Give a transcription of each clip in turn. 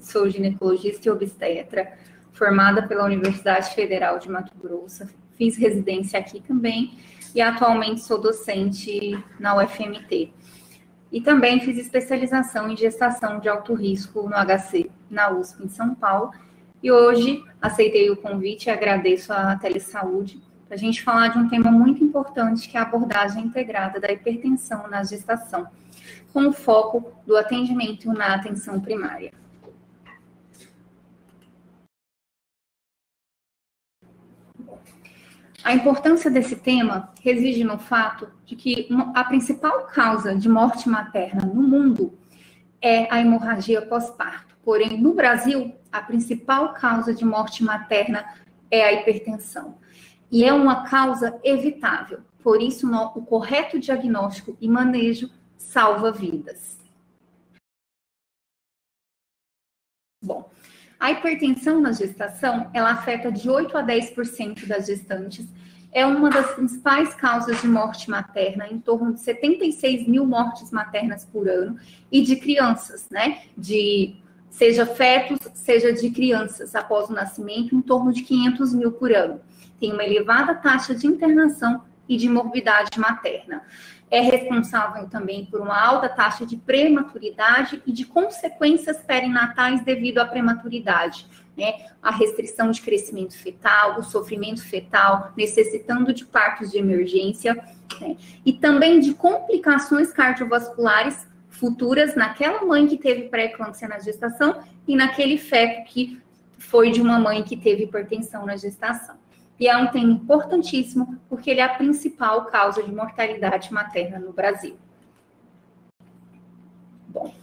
sou ginecologista e obstetra, formada pela Universidade Federal de Mato Grosso, fiz residência aqui também e atualmente sou docente na UFMT. E também fiz especialização em gestação de alto risco no HC, na USP, em São Paulo. E hoje aceitei o convite e agradeço à Telesaúde para a gente falar de um tema muito importante, que é a abordagem integrada da hipertensão na gestação, com o foco do atendimento na atenção primária. A importância desse tema reside no fato de que a principal causa de morte materna no mundo é a hemorragia pós-parto. Porém, no Brasil, a principal causa de morte materna é a hipertensão. E é uma causa evitável. Por isso, o correto diagnóstico e manejo salva vidas. Bom, a hipertensão na gestação, ela afeta de 8 a 10% das gestantes. É uma das principais causas de morte materna, em torno de 76 mil mortes maternas por ano, e de crianças, né? Seja fetos, seja de crianças após o nascimento, em torno de 500 mil por ano. Tem uma elevada taxa de internação e de morbidade materna. É responsável também por uma alta taxa de prematuridade e de consequências perinatais devido à prematuridade, né? A restrição de crescimento fetal, o sofrimento fetal, necessitando de partos de emergência, né? E também de complicações cardiovasculares futuras naquela mãe que teve pré-eclâmpsia na gestação e naquele feto que foi de uma mãe que teve hipertensão na gestação. E é um tema importantíssimo, porque ele é a principal causa de mortalidade materna no Brasil. Bom,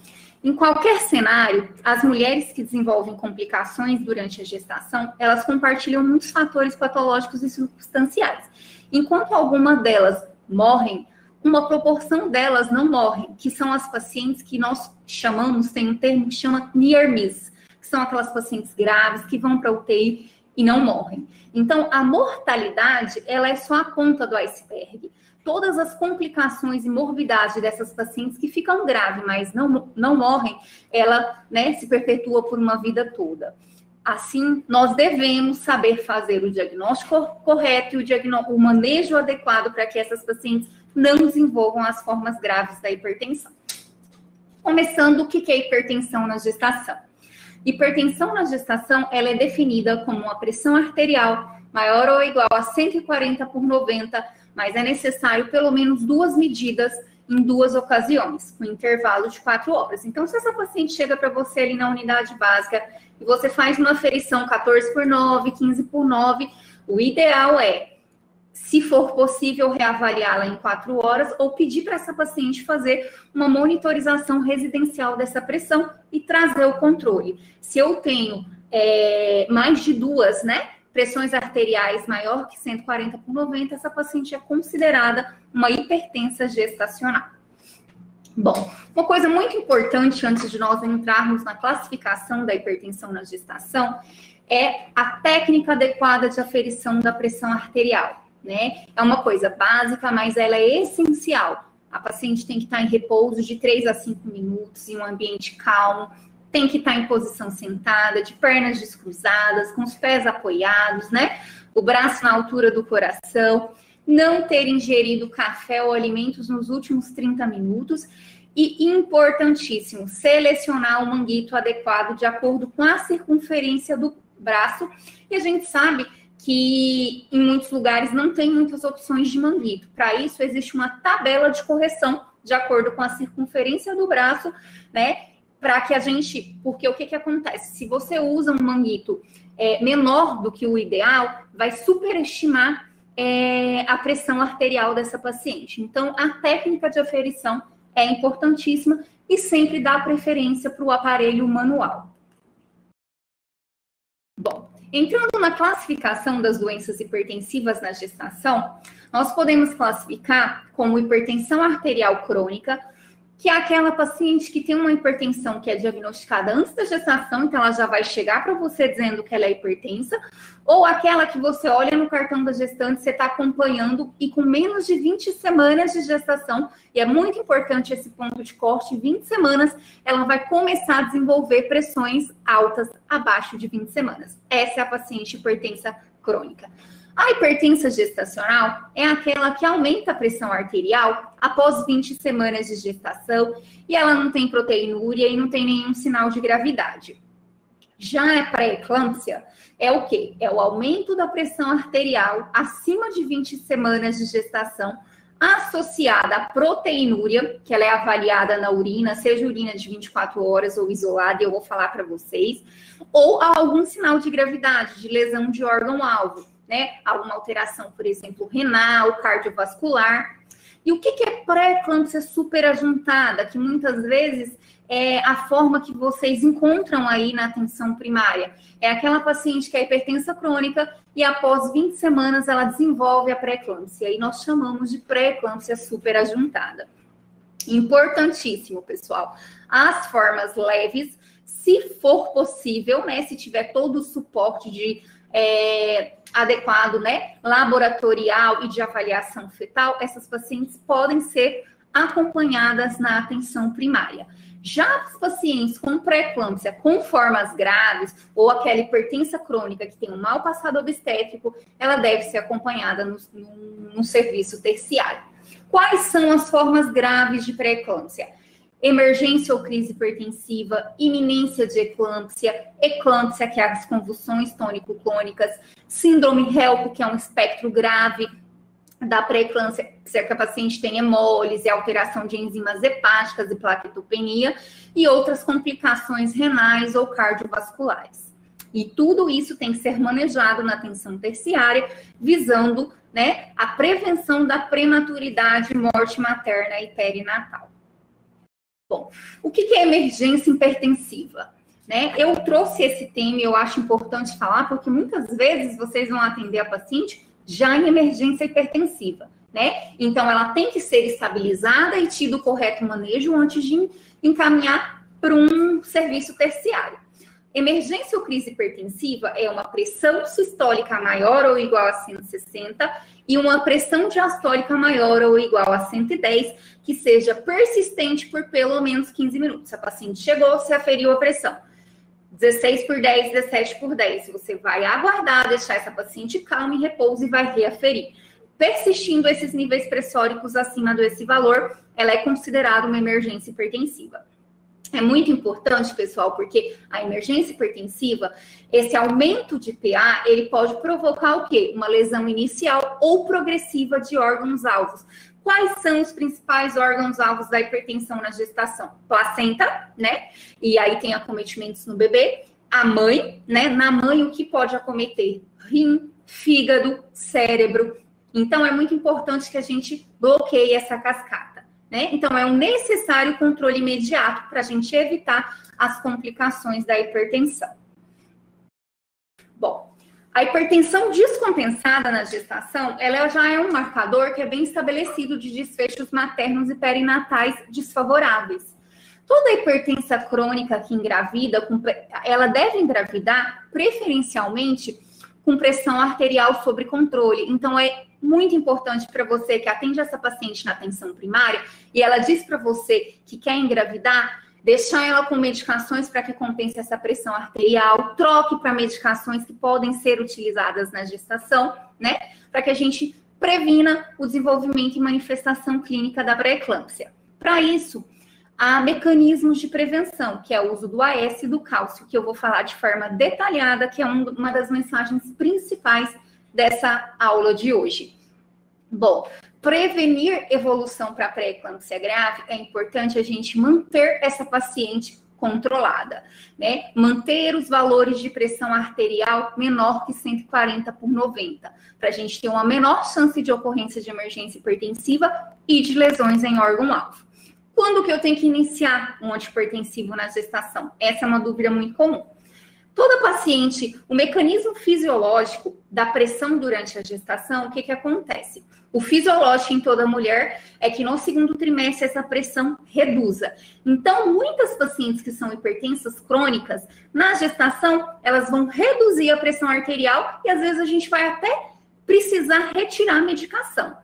em qualquer cenário, as mulheres que desenvolvem complicações durante a gestação, elas compartilham muitos fatores patológicos e circunstanciais. Enquanto algumas delas morrem, uma proporção delas não morrem, que são as pacientes que nós chamamos, tem um termo que chama near miss, que são aquelas pacientes graves que vão para a UTI e não morrem. Então, a mortalidade, ela é só a ponta do iceberg. Todas as complicações e morbidade dessas pacientes que ficam graves, mas não morrem, ela, né, se perpetua por uma vida toda. Assim, nós devemos saber fazer o diagnóstico correto e o manejo adequado para que essas pacientes não desenvolvam as formas graves da hipertensão. Começando, o que é hipertensão na gestação? Hipertensão na gestação, ela é definida como uma pressão arterial maior ou igual a 140/90, mas é necessário pelo menos 2 medidas em 2 ocasiões, com intervalo de 4 horas. Então, se essa paciente chega para você ali na unidade básica e você faz uma aferição 14/9, 15/9, o ideal é, se for possível, reavaliá-la em 4 horas ou pedir para essa paciente fazer uma monitorização residencial dessa pressão e trazer o controle. Se eu tenho mais de 2, né, pressões arteriais maior que 140/90, essa paciente é considerada uma hipertensa gestacional. Bom, uma coisa muito importante antes de nós entrarmos na classificação da hipertensão na gestação é a técnica adequada de aferição da pressão arterial, né? É uma coisa básica, mas ela é essencial. A paciente tem que estar em repouso de 3 a 5 minutos, em um ambiente calmo, tem que estar em posição sentada, de pernas descruzadas, com os pés apoiados, né? O braço na altura do coração, não ter ingerido café ou alimentos nos últimos 30 minutos e, importantíssimo, selecionar o manguito adequado de acordo com a circunferência do braço. E a gente sabe que em muitos lugares não tem muitas opções de manguito. Para isso, existe uma tabela de correção de acordo com a circunferência do braço, né? Para que a gente... Porque o que acontece? Se você usa um manguito menor do que o ideal, vai superestimar a pressão arterial dessa paciente. Então, a técnica de aferição é importantíssima e sempre dá preferência para o aparelho manual. Bom, entrando na classificação das doenças hipertensivas na gestação, nós podemos classificar como hipertensão arterial crônica, que é aquela paciente que tem uma hipertensão que é diagnosticada antes da gestação, então ela já vai chegar para você dizendo que ela é hipertensa, ou aquela que você olha no cartão da gestante, você está acompanhando e com menos de 20 semanas de gestação, e é muito importante esse ponto de corte, 20 semanas, ela vai começar a desenvolver pressões altas abaixo de 20 semanas. Essa é a paciente hipertensa crônica. A hipertensa gestacional é aquela que aumenta a pressão arterial após 20 semanas de gestação e ela não tem proteinúria e não tem nenhum sinal de gravidade. Já a pré-eclâmpsia é o quê? É o aumento da pressão arterial acima de 20 semanas de gestação associada à proteinúria, que ela é avaliada na urina, seja urina de 24 horas ou isolada, eu vou falar para vocês, ou a algum sinal de gravidade, de lesão de órgão-alvo. Né? Alguma alteração, por exemplo, renal, cardiovascular. E o que é pré-eclâmpsia superajuntada? Que muitas vezes é a forma que vocês encontram aí na atenção primária. É aquela paciente que é hipertensa crônica e após 20 semanas ela desenvolve a pré-eclâmpsia. E nós chamamos de pré-eclâmpsia superajuntada. Importantíssimo, pessoal. As formas leves, se for possível, né? Se tiver todo o suporte de adequado, né, laboratorial e de avaliação fetal, essas pacientes podem ser acompanhadas na atenção primária. Já as pacientes com pré-eclâmpsia, com formas graves, ou aquela hipertensa crônica que tem um mau passado obstétrico, ela deve ser acompanhada no serviço terciário. Quais são as formas graves de pré-eclâmpsia? Emergência ou crise hipertensiva, iminência de eclâmpsia, eclâmpsia, que é as convulsões tônico-clônicas, síndrome HELP, que é um espectro grave da pré-eclâmpsia, que a paciente tem hemólise, alteração de enzimas hepáticas e plaquetopenia, e outras complicações renais ou cardiovasculares. E tudo isso tem que ser manejado na atenção terciária, visando, né, a prevenção da prematuridade, morte materna e perinatal. Bom, o que é emergência hipertensiva? Né? Eu trouxe esse tema e eu acho importante falar, porque muitas vezes vocês vão atender a paciente já em emergência hipertensiva, né? Então, ela tem que ser estabilizada e tido o correto manejo antes de encaminhar para um serviço terciário. Emergência ou crise hipertensiva é uma pressão sistólica maior ou igual a 160 e uma pressão diastólica maior ou igual a 110, que seja persistente por pelo menos 15 minutos. A paciente chegou, você aferiu a pressão. 16 por 10, 17 por 10. Você vai aguardar, deixar essa paciente calma em repouso e vai reaferir. Persistindo esses níveis pressóricos acima desse valor, ela é considerada uma emergência hipertensiva. É muito importante, pessoal, porque a emergência hipertensiva, esse aumento de PA, ele pode provocar o quê? Uma lesão inicial ou progressiva de órgãos-alvos. Quais são os principais órgãos-alvos da hipertensão na gestação? Placenta, né? E aí tem acometimentos no bebê. A mãe, né? Na mãe, o que pode acometer? Rim, fígado, cérebro. Então, é muito importante que a gente bloqueie essa cascata. Né? Então, é um necessário controle imediato para a gente evitar as complicações da hipertensão. Bom, a hipertensão descompensada na gestação, ela já é um marcador que é bem estabelecido de desfechos maternos e perinatais desfavoráveis. Toda hipertensa crônica que engravida, ela deve engravidar preferencialmente com pressão arterial sob controle. Então, é muito importante para você que atende essa paciente na atenção primária e ela diz para você que quer engravidar, deixar ela com medicações para que compense essa pressão arterial, troque para medicações que podem ser utilizadas na gestação, né? Para que a gente previna o desenvolvimento e manifestação clínica da pré-eclâmpsia. Para isso, há mecanismos de prevenção, que é o uso do AS e do cálcio, que eu vou falar de forma detalhada, que é uma das mensagens principais dessa aula de hoje. Bom, prevenir evolução para pré-eclâmpsia grave é importante a gente manter essa paciente controlada, né? Manter os valores de pressão arterial menor que 140 por 90, para a gente ter uma menor chance de ocorrência de emergência hipertensiva e de lesões em órgão-alvo. Quando que eu tenho que iniciar um antihipertensivo na gestação? Essa é uma dúvida muito comum. Toda paciente, o mecanismo fisiológico da pressão durante a gestação, o que acontece? O fisiológico em toda mulher é que no segundo trimestre essa pressão reduza. Então, muitas pacientes que são hipertensas crônicas, na gestação, elas vão reduzir a pressão arterial e às vezes a gente vai até precisar retirar a medicação.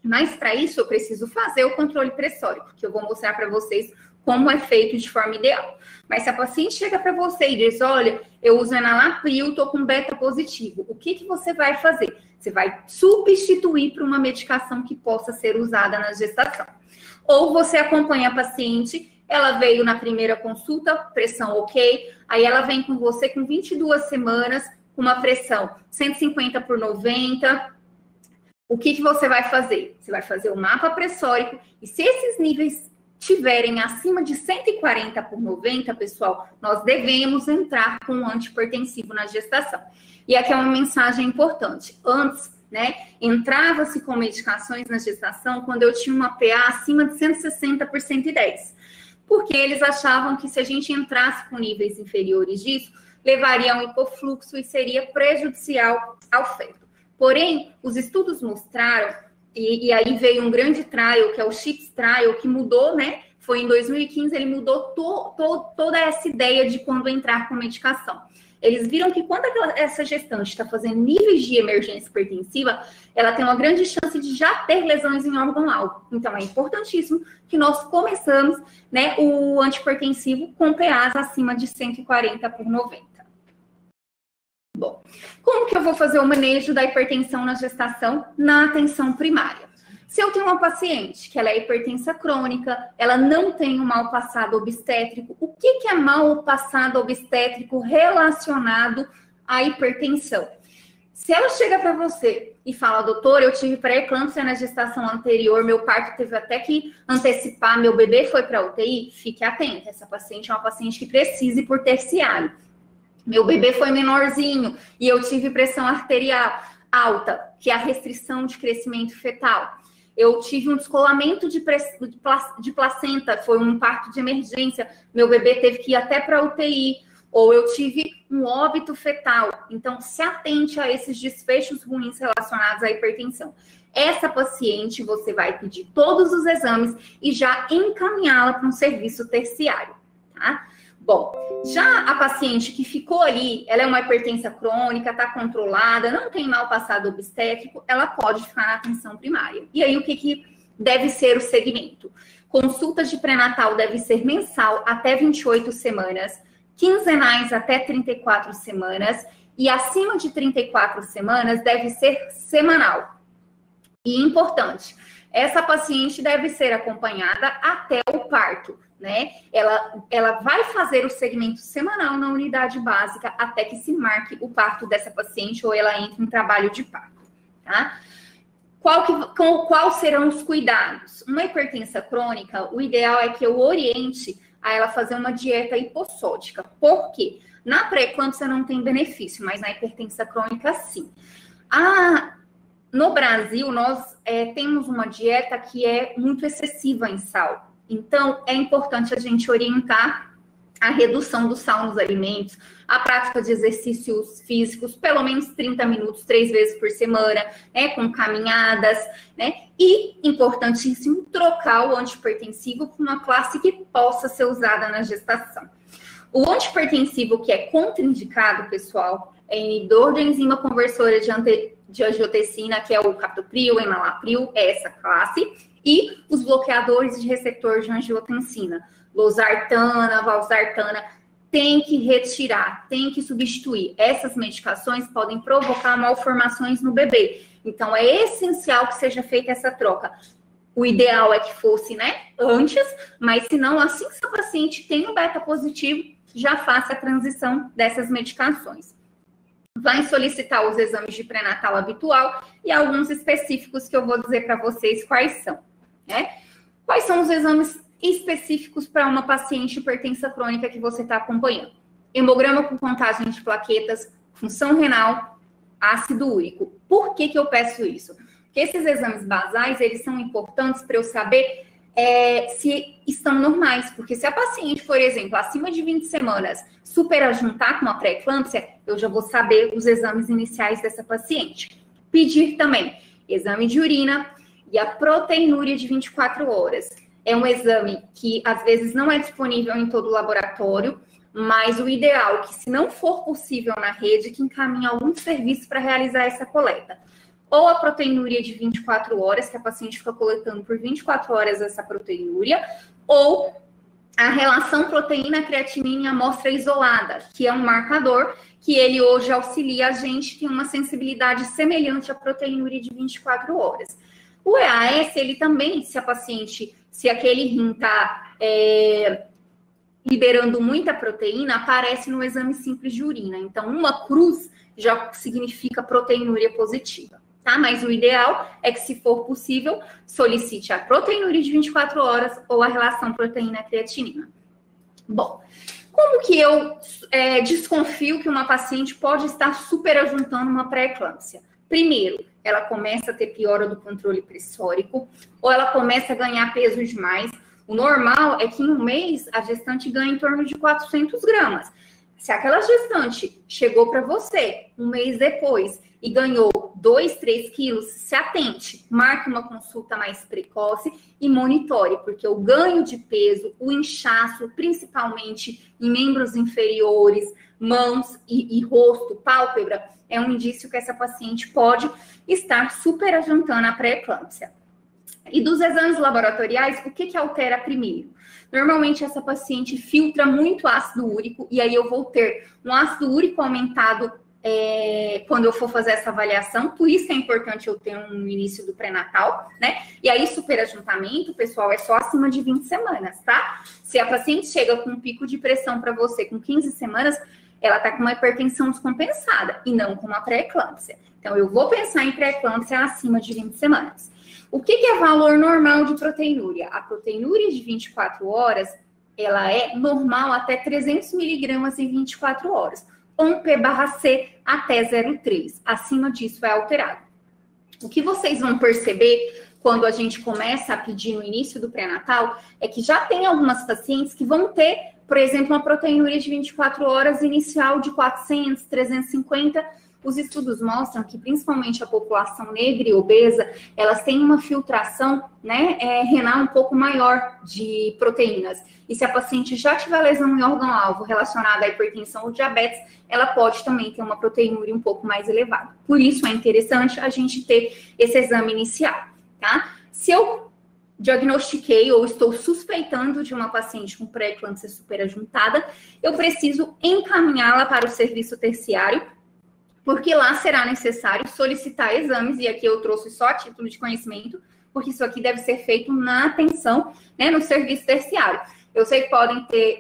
Mas para isso eu preciso fazer o controle pressórico, que eu vou mostrar para vocês como é feito de forma ideal. Mas se a paciente chega para você e diz, olha, eu uso enalapril, estou com beta positivo, o que você vai fazer? Você vai substituir por uma medicação que possa ser usada na gestação. Ou você acompanha a paciente, ela veio na primeira consulta, pressão ok, aí ela vem com você com 22 semanas, com uma pressão 150/90. O que você vai fazer? Você vai fazer o mapa pressórico e se esses níveis tiverem acima de 140/90, pessoal, nós devemos entrar com um antihipertensivo na gestação. E aqui é uma mensagem importante. Antes, né, entrava-se com medicações na gestação quando eu tinha uma PA acima de 160/110. Porque eles achavam que se a gente entrasse com níveis inferiores disso, levaria a um hipofluxo e seria prejudicial ao feto. Porém, os estudos mostraram, e aí veio um grande trial, que é o CHIPS Trial, que mudou, né? Foi em 2015, ele mudou toda essa ideia de quando entrar com medicação. Eles viram que quando essa gestante está fazendo níveis de emergência hipertensiva, ela tem uma grande chance de já ter lesões em órgão-alvo. Então, é importantíssimo que nós começamos, né, o antihipertensivo com PAs acima de 140/90. Bom, como que eu vou fazer o manejo da hipertensão na gestação na atenção primária? Se eu tenho uma paciente que ela é hipertensa crônica, ela não tem um mau passado obstétrico, o que é mau passado obstétrico relacionado à hipertensão? Se ela chega para você e fala, doutor, eu tive pré-eclâmpsia na gestação anterior, meu parto teve até que antecipar, meu bebê foi para UTI, fique atenta, essa paciente é uma paciente que precisa ir por terciário. Meu bebê foi menorzinho e eu tive pressão arterial alta, que é a restrição de crescimento fetal. Eu tive um descolamento de placenta, foi um parto de emergência, meu bebê teve que ir até para a UTI, ou eu tive um óbito fetal. Então, se atente a esses desfechos ruins relacionados à hipertensão. Essa paciente, você vai pedir todos os exames e já encaminhá-la para um serviço terciário, tá? Bom, já a paciente que ficou ali, ela é uma hipertensa crônica, está controlada, não tem mau passado obstétrico, ela pode ficar na atenção primária. E aí, o que deve ser o segmento? Consultas de pré-natal deve ser mensal até 28 semanas, quinzenais até 34 semanas e acima de 34 semanas deve ser semanal. E importante, essa paciente deve ser acompanhada até o parto, né? Ela vai fazer o segmento semanal na unidade básica até que se marque o parto dessa paciente ou ela entre em trabalho de parto, tá? Qual serão os cuidados? Uma hipertensa crônica, o ideal é que eu oriente a ela fazer uma dieta hipossódica. Por quê? Na pré-eclâmpsia não tem benefício, mas na hipertensa crônica, sim. No Brasil, nós temos uma dieta que é muito excessiva em sal. Então, é importante a gente orientar a redução do sal nos alimentos, a prática de exercícios físicos, pelo menos 30 minutos, 3 vezes por semana, né, com caminhadas, né? E, importantíssimo, trocar o antihipertensivo por uma classe que possa ser usada na gestação. O antihipertensivo que é contraindicado, pessoal, é inibidor de enzima conversora de angiotensina, que é o captopril, o enalapril, é essa classe, e os bloqueadores de receptor de angiotensina, losartana, valsartana, tem que retirar, tem que substituir. Essas medicações podem provocar malformações no bebê. Então, é essencial que seja feita essa troca. O ideal é que fosse, né, antes, mas se não, assim que seu paciente tem um beta positivo, já faça a transição dessas medicações. Vai solicitar os exames de pré-natal habitual e alguns específicos que eu vou dizer para vocês quais são, né? Quais são os exames específicos para uma paciente hipertensa crônica que você está acompanhando? Hemograma com contagem de plaquetas, função renal, ácido úrico. Por que eu peço isso? Porque esses exames basais, eles são importantes para eu saber se estão normais, porque se a paciente, por exemplo, acima de 20 semanas, superajuntar com uma pré-eclâmpsia, eu já vou saber os exames iniciais dessa paciente. Pedir também exame de urina e a proteinúria de 24 horas. É um exame que, às vezes, não é disponível em todo o laboratório, mas o ideal é que, se não for possível na rede, que encaminhe algum serviço para realizar essa coleta. Ou a proteinúria de 24 horas, que a paciente fica coletando por 24 horas essa proteinúria, ou a relação proteína-creatinina em amostra isolada, que é um marcador que ele hoje auxilia a gente, tem uma sensibilidade semelhante à proteinúria de 24 horas. O EAS, ele também, se aquele rim está liberando muita proteína, aparece no exame simples de urina. Então, uma cruz já significa proteinúria positiva. Tá? Mas o ideal é que, se for possível, solicite a proteinúria de 24 horas ou a relação proteína-creatinina. Bom, como que eu desconfio que uma paciente pode estar superajuntando uma pré-eclâmpsia? Primeiro, ela começa a ter piora do controle pressórico, ou ela começa a ganhar peso demais. O normal é que em um mês a gestante ganha em torno de 400 gramas. Se aquela gestante chegou para você um mês depois e ganhou 2, 3 quilos, se atente, marque uma consulta mais precoce e monitore, porque o ganho de peso, o inchaço, principalmente em membros inferiores, mãos e rosto, pálpebra, é um indício que essa paciente pode estar superajuntando a pré-eclâmpsia. E dos exames laboratoriais, o que altera primeiro? Normalmente essa paciente filtra muito ácido úrico, e aí eu vou ter um ácido úrico aumentado quando eu for fazer essa avaliação, por isso é importante eu ter no início do pré-natal, né? E aí, superajuntamento, pessoal, é só acima de 20 semanas, tá? Se a paciente chega com um pico de pressão para você com 15 semanas, ela tá com uma hipertensão descompensada e não com uma pré-eclâmpsia. Então, eu vou pensar em pré-eclâmpsia acima de 20 semanas. O que é valor normal de proteinúria? A proteinúria de 24 horas, ela é normal até 300 miligramas em 24 horas. Ou um P/C até 0,3. Acima disso é alterado. O que vocês vão perceber quando a gente começa a pedir no início do pré-natal é que já tem algumas pacientes que vão ter, por exemplo, uma proteinúria de 24 horas inicial de 400, 350. Os estudos mostram que, principalmente a população negra e obesa, elas têm uma filtração, né, renal um pouco maior de proteínas. E se a paciente já tiver lesão em órgão-alvo relacionada à hipertensão ou diabetes, ela pode também ter uma proteinúria um pouco mais elevada. Por isso, é interessante a gente ter esse exame inicial, tá? Se eu diagnostiquei ou estou suspeitando de uma paciente com pré-eclâmpsia superajuntada, eu preciso encaminhá-la para o serviço terciário, porque lá será necessário solicitar exames, e aqui eu trouxe só a título de conhecimento, porque isso aqui deve ser feito na atenção, né, no serviço terciário. Eu sei que podem ter,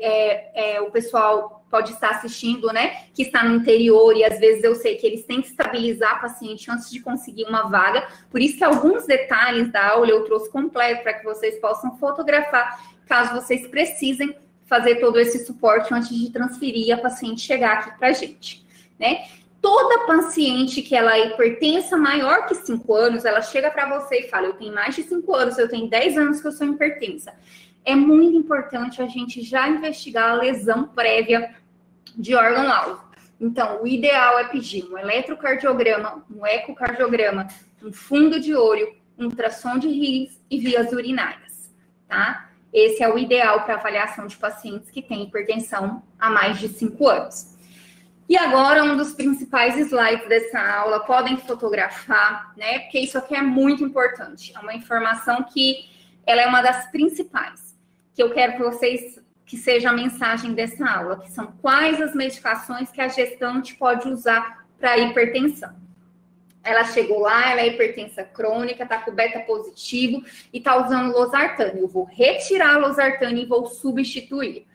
o pessoal pode estar assistindo, né, que está no interior, e às vezes eu sei que eles têm que estabilizar a paciente antes de conseguir uma vaga, por isso que alguns detalhes da aula eu trouxe completo, para que vocês possam fotografar, caso vocês precisem fazer todo esse suporte antes de transferir a paciente chegar aqui para a gente, né. Toda paciente que ela é hipertensa maior que 5 anos, ela chega para você e fala, eu tenho mais de 5 anos, eu tenho 10 anos que eu sou hipertensa. É muito importante a gente já investigar a lesão prévia de órgão-alvo. Então, o ideal é pedir um eletrocardiograma, um ecocardiograma, um fundo de olho, um ultrassom de rins e vias urinárias, tá? Esse é o ideal para avaliação de pacientes que têm hipertensão há mais de 5 anos. E agora, um dos principais slides dessa aula, podem fotografar, né? Porque isso aqui é muito importante. É uma informação que ela é uma das principais, que eu quero que vocês, que seja a mensagem dessa aula, que são quais as medicações que a gestante pode usar para hipertensão. Ela chegou lá, ela é hipertensa crônica, está com beta positivo e está usando losartane. Eu vou retirar a losartane e vou substituir.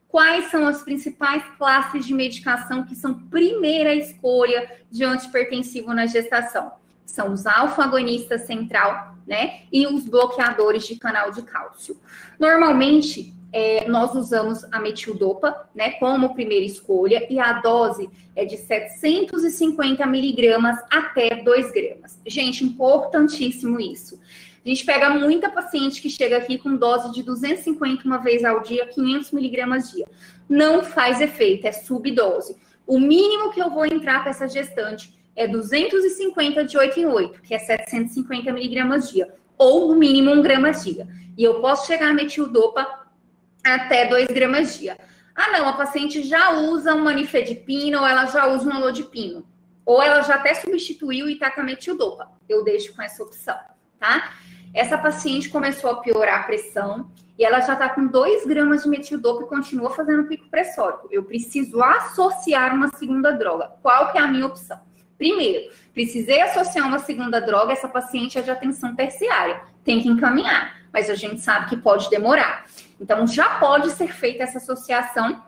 Quais são as principais classes de medicação que são primeira escolha de antihipertensivo na gestação? São os alfa-agonistas central, né? E os bloqueadores de canal de cálcio. Normalmente, nós usamos a metildopa, né, como primeira escolha, e a dose é de 750 miligramas até 2 gramas. Gente, importantíssimo isso. A gente pega muita paciente que chega aqui com dose de 250 uma vez ao dia, 500 miligramas dia. Não faz efeito, é subdose. O mínimo que eu vou entrar para essa gestante é 250 de 8 em 8, que é 750 miligramas dia, ou no mínimo 1 grama dia. E eu posso chegar a metildopa até 2 gramas dia. Ah, não, a paciente já usa uma nifedipina ou ela já usa uma lodipino. Ou ela já até substituiu e tá com a metildopa. Eu deixo com essa opção, tá? Essa paciente começou a piorar a pressão e ela já tá com 2 gramas de metildopa e continua fazendo pico pressórico. Eu preciso associar uma segunda droga. Qual que é a minha opção? Primeiro, precisei associar uma segunda droga, essa paciente é de atenção terciária. Tem que encaminhar, mas a gente sabe que pode demorar. Então, já pode ser feita essa associação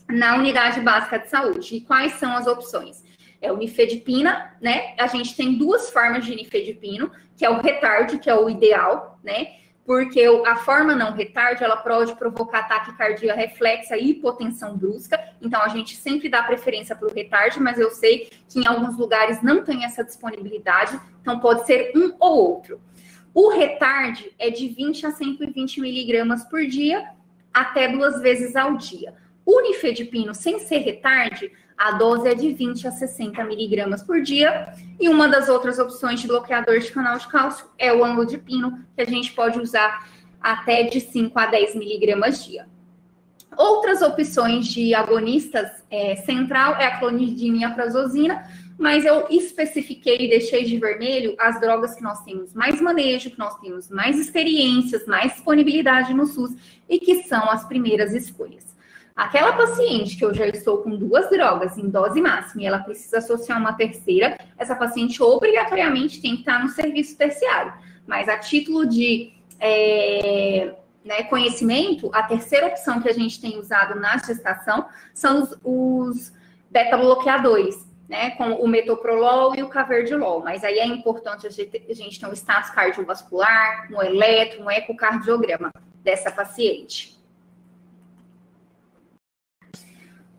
na unidade básica de saúde. E quais são as opções? É o nifedipina, né? A gente tem 2 formas de nifedipino, que é o retard, que é o ideal, né? Porque a forma não retard, ela pode provocar taquicardia reflexa e hipotensão brusca. Então, a gente sempre dá preferência para o retard, mas eu sei que em alguns lugares não tem essa disponibilidade. Então, pode ser um ou outro. O retard é de 20 a 120 miligramas por dia, até 2 vezes ao dia. O nifedipino, sem ser retard, a dose é de 20 a 60 miligramas por dia. E uma das outras opções de bloqueador de canal de cálcio é o amlodipino, que a gente pode usar até de 5 a 10 miligramas dia. Outras opções de agonistas central é a clonidina e a prazosina, mas eu especifiquei e deixei de vermelho as drogas que nós temos mais manejo, que nós temos mais experiências, mais disponibilidade no SUS e que são as primeiras escolhas. Aquela paciente que eu já estou com 2 drogas em dose máxima e ela precisa associar uma terceira, essa paciente obrigatoriamente tem que estar no serviço terciário. Mas a título de conhecimento, a terceira opção que a gente tem usado na gestação são os beta-bloqueadores, né, com o metoprolol e o caverdilol. Mas aí é importante a gente ter um status cardiovascular, um eletro, um ecocardiograma dessa paciente.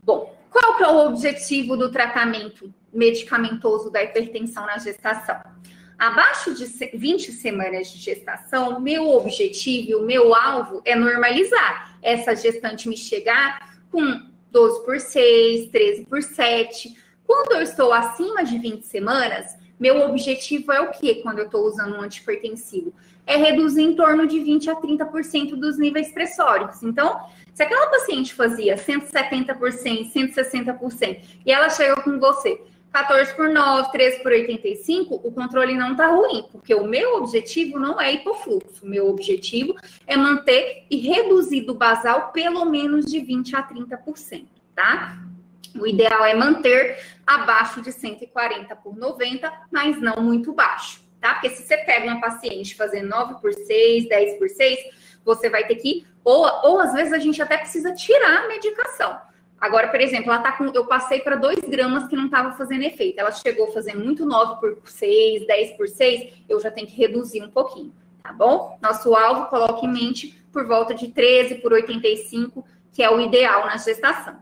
Bom, qual que é o objetivo do tratamento medicamentoso da hipertensão na gestação? Abaixo de 20 semanas de gestação, meu objetivo, o meu alvo é normalizar essa gestante me chegar com 12 por 6, 13 por 7. Quando eu estou acima de 20 semanas, meu objetivo é o quê quando eu estou usando um antihipertensivo? É reduzir em torno de 20 a 30% dos níveis pressóricos. Então, se aquela paciente fazia 170%, 160%, e ela chega com você 14 por 9, 13 por 85, o controle não está ruim, porque o meu objetivo não é hipofluxo. O meu objetivo é manter e reduzir do basal pelo menos de 20 a 30%, tá? O ideal é manter abaixo de 140 por 90, mas não muito baixo, tá? Porque se você pega uma paciente fazendo 9 por 6, 10 por 6, você vai ter que, ou às vezes a gente até precisa tirar a medicação. Agora, por exemplo, ela tá com, eu passei para 2 gramas que não estava fazendo efeito. Ela chegou fazendo muito 9 por 6, 10 por 6, eu já tenho que reduzir um pouquinho, tá bom? Nosso alvo, coloque em mente, por volta de 13 por 85, que é o ideal na gestação.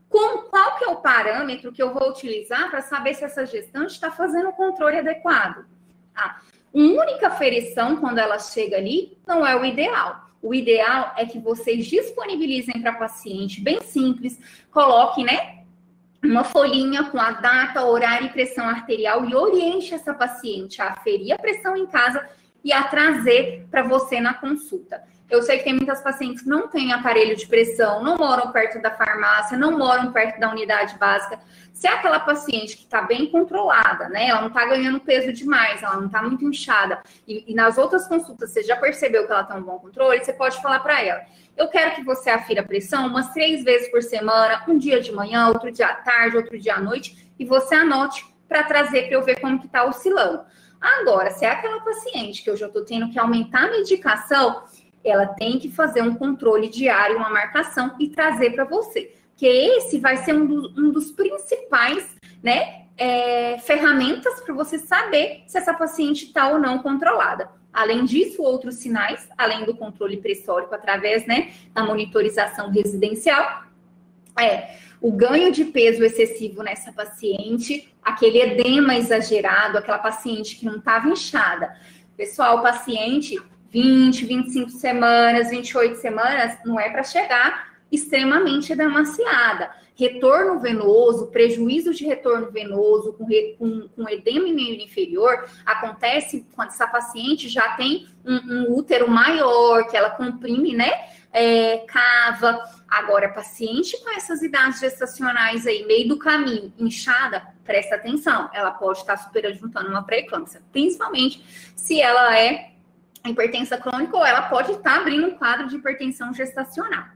Qual que é o parâmetro que eu vou utilizar para saber se essa gestante está fazendo o controle adequado? Uma única aferição, quando ela chega ali, não é o ideal. O ideal é que vocês disponibilizem para a paciente, bem simples, coloquem, né, uma folhinha com a data, horário e pressão arterial e oriente essa paciente a aferir a pressão em casa e a trazer para você na consulta. Eu sei que tem muitas pacientes que não têm aparelho de pressão, não moram perto da farmácia, não moram perto da unidade básica. Se é aquela paciente que está bem controlada, né? Ela não está ganhando peso demais, ela não está muito inchada, e nas outras consultas você já percebeu que ela tem um bom controle, você pode falar para ela: eu quero que você afira a pressão umas 3 vezes por semana, um dia de manhã, outro dia à tarde, outro dia à noite, e você anote para trazer para eu ver como que está oscilando. Agora, se é aquela paciente que eu já estou tendo que aumentar a medicação, ela tem que fazer um controle diário, uma marcação e trazer para você. Que esse vai ser um dos principais, né, ferramentas para você saber se essa paciente está ou não controlada. Além disso, outros sinais, além do controle pressórico através, né, da monitorização residencial, o ganho de peso excessivo nessa paciente, aquele edema exagerado, aquela paciente que não estava inchada. Pessoal, paciente 20, 25 semanas, 28 semanas, não é para chegar extremamente edemaciada. Retorno venoso, prejuízo de retorno venoso com edema em membro inferior, acontece quando essa paciente já tem um útero maior, que ela comprime, né? Cava. Agora, paciente com essas idades gestacionais aí, meio do caminho, inchada, presta atenção, ela pode estar superadjuntando uma pré-eclâmpsia, principalmente se ela é hipertensa crônica ou ela pode estar abrindo um quadro de hipertensão gestacional.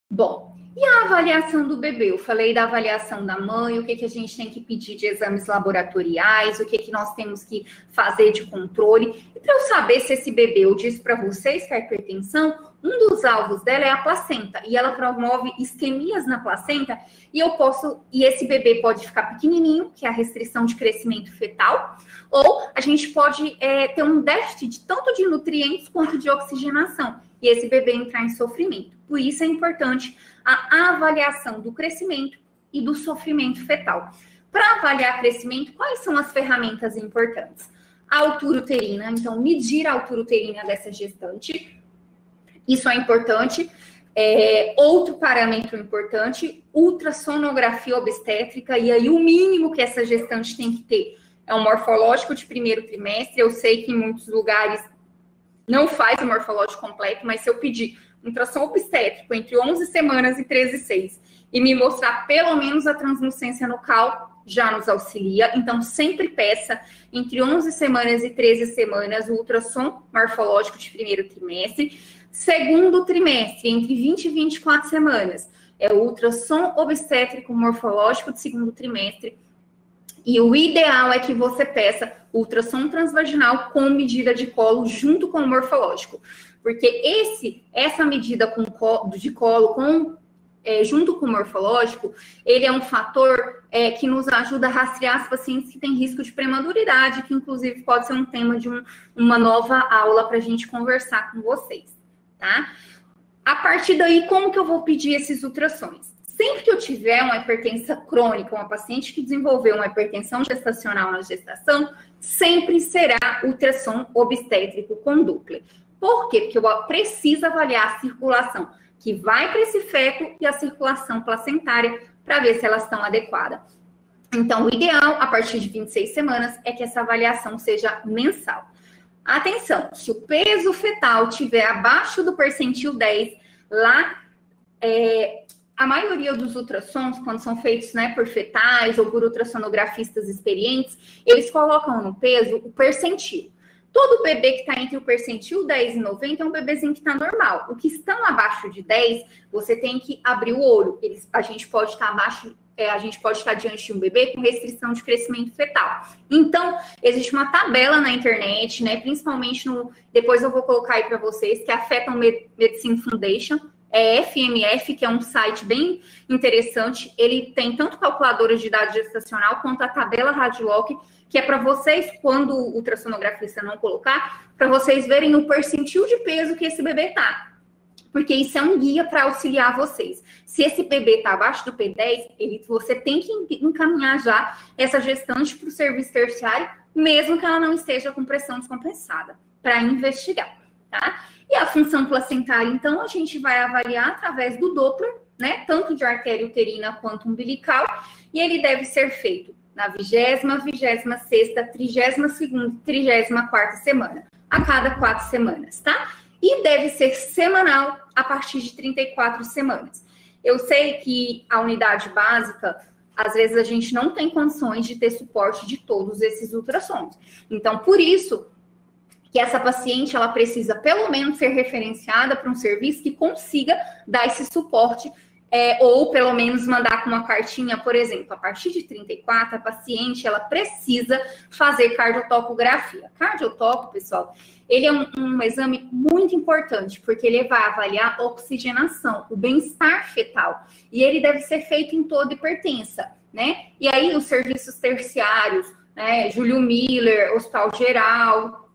Bom, e a avaliação do bebê? Eu falei da avaliação da mãe, o que a gente tem que pedir de exames laboratoriais, o que nós temos que fazer de controle. E para eu saber se esse bebê, eu disse para vocês que a hipertensão, um dos alvos dela é a placenta, e ela promove isquemias na placenta, e esse bebê pode ficar pequenininho, que é a restrição de crescimento fetal, ou a gente pode ter um déficit tanto de nutrientes quanto de oxigenação, e esse bebê entrar em sofrimento. Por isso é importante a avaliação do crescimento e do sofrimento fetal. Para avaliar crescimento, quais são as ferramentas importantes? A altura uterina, então medir a altura uterina dessa gestante, isso é importante. Outro parâmetro importante, ultrassonografia obstétrica, e aí o mínimo que essa gestante tem que ter é um morfológico de primeiro trimestre. Eu sei que em muitos lugares não faz o morfológico completo, mas se eu pedir um ultrassom obstétrico entre 11 semanas e 13,6 e me mostrar pelo menos a translucência nucal, já nos auxilia. Então, sempre peça entre 11 semanas e 13 semanas o ultrassom morfológico de primeiro trimestre. Segundo trimestre, entre 20 e 24 semanas, é o ultrassom obstétrico morfológico de segundo trimestre. E o ideal é que você peça ultrassom transvaginal com medida de colo junto com o morfológico. Porque essa medida de colo junto com o morfológico, ele é um fator que nos ajuda a rastrear as pacientes que têm risco de prematuridade, que inclusive pode ser um tema de uma nova aula para a gente conversar com vocês, tá? A partir daí, como que eu vou pedir esses ultrassons? Sempre que eu tiver uma hipertensão crônica, uma paciente que desenvolveu uma hipertensão gestacional na gestação, sempre será ultrassom obstétrico com Doppler. Por quê? Porque eu preciso avaliar a circulação que vai para esse feto e a circulação placentária para ver se elas estão adequadas. Então, o ideal, a partir de 26 semanas, é que essa avaliação seja mensal. Atenção, se o peso fetal estiver abaixo do percentil 10, lá a maioria dos ultrassons, quando são feitos, né, por fetais ou por ultrassonografistas experientes, eles colocam no peso o percentil. Todo bebê que está entre o percentil 10 e 90 é um bebezinho que está normal. O que estão abaixo de 10, você tem que abrir o olho. A gente pode estar diante de um bebê com restrição de crescimento fetal. Então, existe uma tabela na internet, né? Principalmente depois eu vou colocar aí para vocês, que é a Fetal Medicine Foundation, FMF, que é um site bem interessante. Ele tem tanto calculadora de idade gestacional quanto a tabela Radlock, que é para vocês, quando o ultrassonografista não colocar, para vocês verem o percentil de peso que esse bebê tá. Porque isso é um guia para auxiliar vocês. Se esse bebê está abaixo do P10, você tem que encaminhar já essa gestante para o serviço terciário, mesmo que ela não esteja com pressão descompensada, para investigar, tá? E a função placentária, então, a gente vai avaliar através do Doppler, né? Tanto de artéria uterina quanto umbilical, e ele deve ser feito na 20ª, 26ª, 32ª e 34ª semana, a cada 4 semanas, tá? E deve ser semanal a partir de 34 semanas. Eu sei que a unidade básica, às vezes a gente não tem condições de ter suporte de todos esses ultrassons. Então, por isso que essa paciente, ela precisa pelo menos ser referenciada para um serviço que consiga dar esse suporte ou pelo menos mandar com uma cartinha, por exemplo, a partir de 34, a paciente, ela precisa fazer cardiotocografia. Cardiotoco, pessoal, ele é um exame muito importante, porque ele vai avaliar a oxigenação, o bem-estar fetal, e ele deve ser feito em toda hipertensa, né? E aí, os serviços terciários, né, Júlio Miller, Hospital Geral,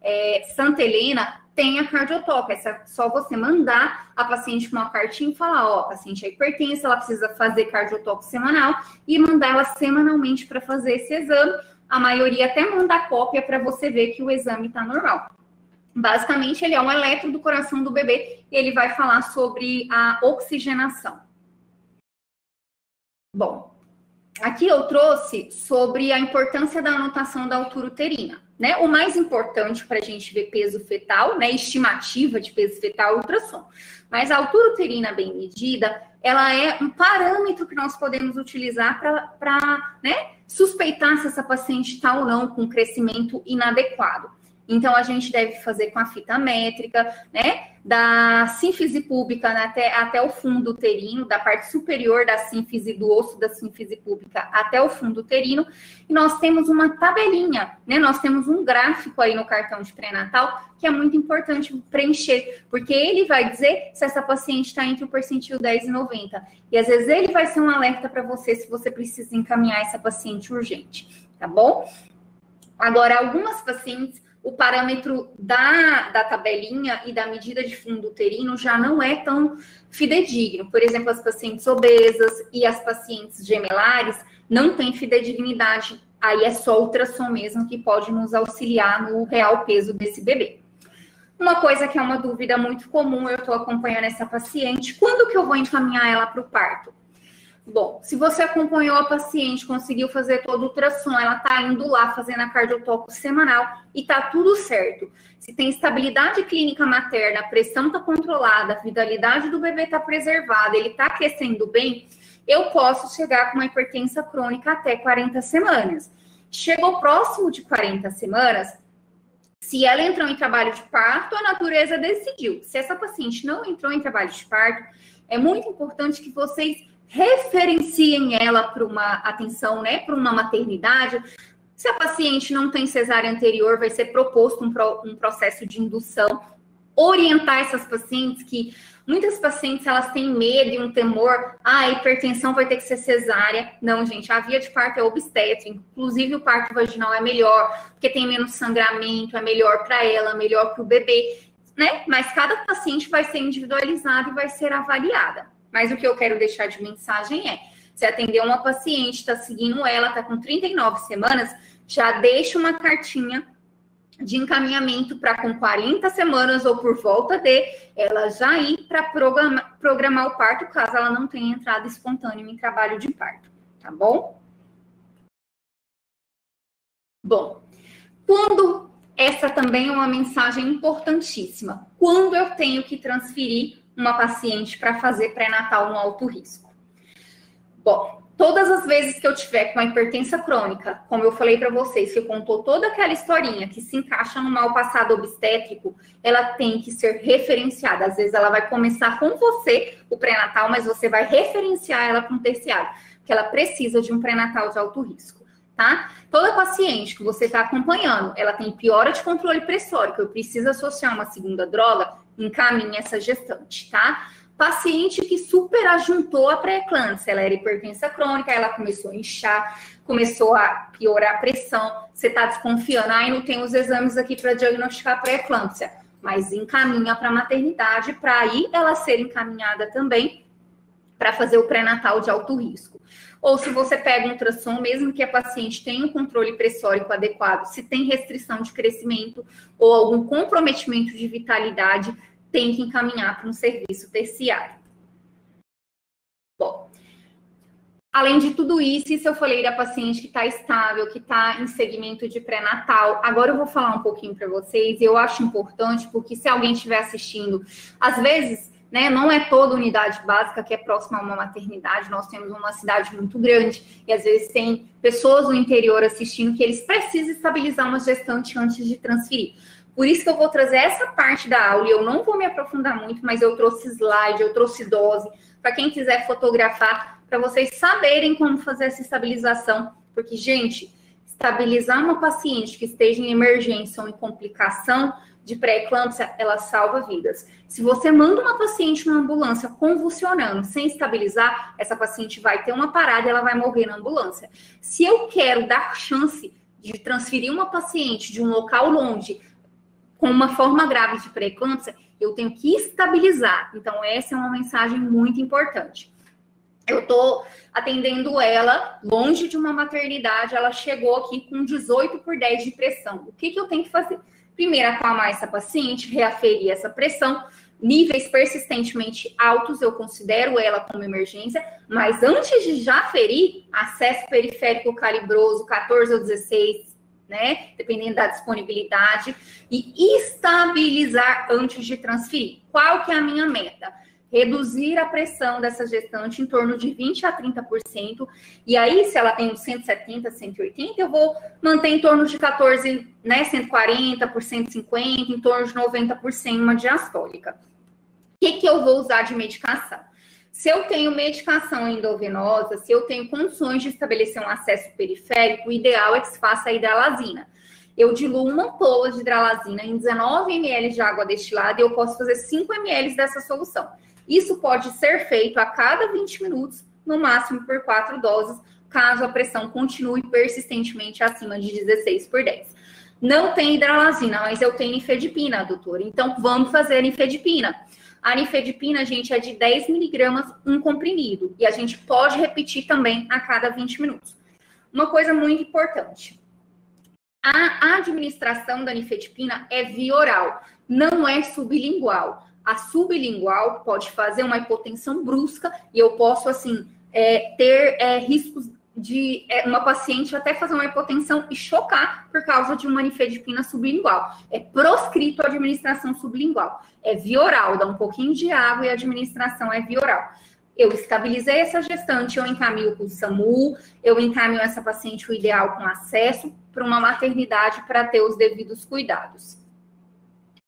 Santa Helena, tem a cardiotoco. É só você mandar a paciente com uma cartinha e falar, ó, a paciente é hipertensa, ela precisa fazer cardiotoco semanal e mandar ela semanalmente para fazer esse exame. A maioria até manda cópia para você ver que o exame está normal. Basicamente, ele é um eletro do coração do bebê e ele vai falar sobre a oxigenação. Bom, aqui eu trouxe sobre a importância da anotação da altura uterina, né? O mais importante para a gente ver peso fetal, né? Estimativa de peso fetal é o ultrassom. Mas a altura uterina bem medida, ela é um parâmetro que nós podemos utilizar para, né, suspeitar se essa paciente está ou não com crescimento inadequado. Então, a gente deve fazer com a fita métrica, né, da sínfise púbica, né, até o fundo uterino, da parte superior da sínfise, do osso da sínfise púbica até o fundo uterino. E nós temos uma tabelinha, né, nós temos um gráfico aí no cartão de pré-natal que é muito importante preencher, porque ele vai dizer se essa paciente está entre o percentil 10 e 90. E às vezes ele vai ser um alerta para você se você precisa encaminhar essa paciente urgente, tá bom? Agora, algumas pacientes, o parâmetro da tabelinha e da medida de fundo uterino já não é tão fidedigno. Por exemplo, as pacientes obesas e as pacientes gemelares não têm fidedignidade. Aí é só ultrassom mesmo que pode nos auxiliar no real peso desse bebê. Uma coisa que é uma dúvida muito comum, eu estou acompanhando essa paciente, quando que eu vou encaminhar ela para o parto? Bom, se você acompanhou a paciente, conseguiu fazer todo o ultrassom, ela está indo lá fazendo a cardiotoco semanal e está tudo certo. Se tem estabilidade clínica materna, a pressão está controlada, a vitalidade do bebê está preservada, ele está crescendo bem, eu posso chegar com uma hipertensa crônica até 40 semanas. Chegou próximo de 40 semanas, se ela entrou em trabalho de parto, a natureza decidiu. Se essa paciente não entrou em trabalho de parto, é muito importante que vocês referenciem ela para uma atenção, né, para uma maternidade. Se a paciente não tem cesárea anterior, vai ser proposto um processo de indução. Orientar essas pacientes, que muitas pacientes elas têm medo e um temor, a hipertensão vai ter que ser cesárea. Não, gente, a via de parto é obstétrica, inclusive o parto vaginal é melhor, porque tem menos sangramento, é melhor para ela, melhor para o bebê, né? Mas cada paciente vai ser individualizada e vai ser avaliada. Mas o que eu quero deixar de mensagem é, se atender uma paciente, está seguindo ela, está com 39 semanas, já deixa uma cartinha de encaminhamento para com 40 semanas ou por volta de ela já ir para programar o parto, caso ela não tenha entrado espontâneo em trabalho de parto, tá bom? Bom, essa também é uma mensagem importantíssima, quando eu tenho que transferir uma paciente para fazer pré-natal no alto risco. Bom, todas as vezes que eu tiver com uma hipertensa crônica, como eu falei para vocês, que contou toda aquela historinha que se encaixa no mal passado obstétrico, ela tem que ser referenciada. Às vezes ela vai começar com você, o pré-natal, mas você vai referenciar ela para um terciário, porque ela precisa de um pré-natal de alto risco, tá? Toda paciente que você está acompanhando, ela tem piora de controle pressórico, eu preciso associar uma segunda droga, encaminhe essa gestante, tá? Paciente que superajuntou a pré-eclâmpsia, ela era hipertensa crônica, ela começou a inchar, começou a piorar a pressão, você está desconfiando, não tem os exames aqui para diagnosticar pré-eclâmpsia, mas encaminha para a maternidade, para aí ela ser encaminhada também para fazer o pré-natal de alto risco. Ou se você pega um ultrassom, mesmo que a paciente tenha um controle pressórico adequado, se tem restrição de crescimento ou algum comprometimento de vitalidade, tem que encaminhar para um serviço terciário. Bom, além de tudo isso eu falei da paciente que está estável, que está em segmento de pré-natal. Agora eu vou falar um pouquinho para vocês, e eu acho importante, porque se alguém estiver assistindo, às vezes, né, não é toda unidade básica que é próxima a uma maternidade, nós temos uma cidade muito grande, e às vezes tem pessoas no interior assistindo que eles precisam estabilizar uma gestante antes de transferir. Por isso que eu vou trazer essa parte da aula, e eu não vou me aprofundar muito, mas eu trouxe slide, eu trouxe dose, para quem quiser fotografar, para vocês saberem como fazer essa estabilização, porque, gente, estabilizar uma paciente que esteja em emergência ou em complicação de pré-eclâmpsia, ela salva vidas. Se você manda uma paciente na ambulância convulsionando, sem estabilizar, essa paciente vai ter uma parada e ela vai morrer na ambulância. Se eu quero dar chance de transferir uma paciente de um local longe com uma forma grave de pré-eclâmpsia, eu tenho que estabilizar. Então, essa é uma mensagem muito importante. Eu tô atendendo ela longe de uma maternidade, ela chegou aqui com 18/10 de pressão. O que eu tenho que fazer? Primeiro, acalmar essa paciente, reaferir essa pressão. Níveis persistentemente altos, eu considero ela como emergência, mas antes de já ferir, acesso periférico calibroso, 14 ou 16, né? Dependendo da disponibilidade, e estabilizar antes de transferir. Qual que é a minha meta? Reduzir a pressão dessa gestante em torno de 20% a 30%. E aí, se ela tem uns 170, 180, eu vou manter em torno de 14, né, 140 por 150, em torno de 90 por 100 uma diastólica. O que eu vou usar de medicação? Se eu tenho medicação endovenosa, se eu tenho condições de estabelecer um acesso periférico, o ideal é que se faça a hidralazina. Eu diluo uma ampola de hidralazina em 19 ml de água destilada e eu posso fazer 5 ml dessa solução. Isso pode ser feito a cada 20 minutos, no máximo por 4 doses, caso a pressão continue persistentemente acima de 16/10. Não tem hidralazina, mas eu tenho nifedipina, doutora. Então, vamos fazer nifedipina. A nifedipina, gente, é de 10 miligramas um comprimido. E a gente pode repetir também a cada 20 minutos. Uma coisa muito importante. A administração da nifedipina é via oral, não é sublingual. A sublingual pode fazer uma hipotensão brusca e eu posso, assim, ter riscos de uma paciente até fazer uma hipotensão e chocar por causa de uma nifedipina sublingual. É proscrito a administração sublingual. É via oral, dá um pouquinho de água e a administração é via oral. Eu estabilizei essa gestante, eu encaminho para o SAMU, eu encaminho essa paciente, o ideal, com acesso para uma maternidade para ter os devidos cuidados.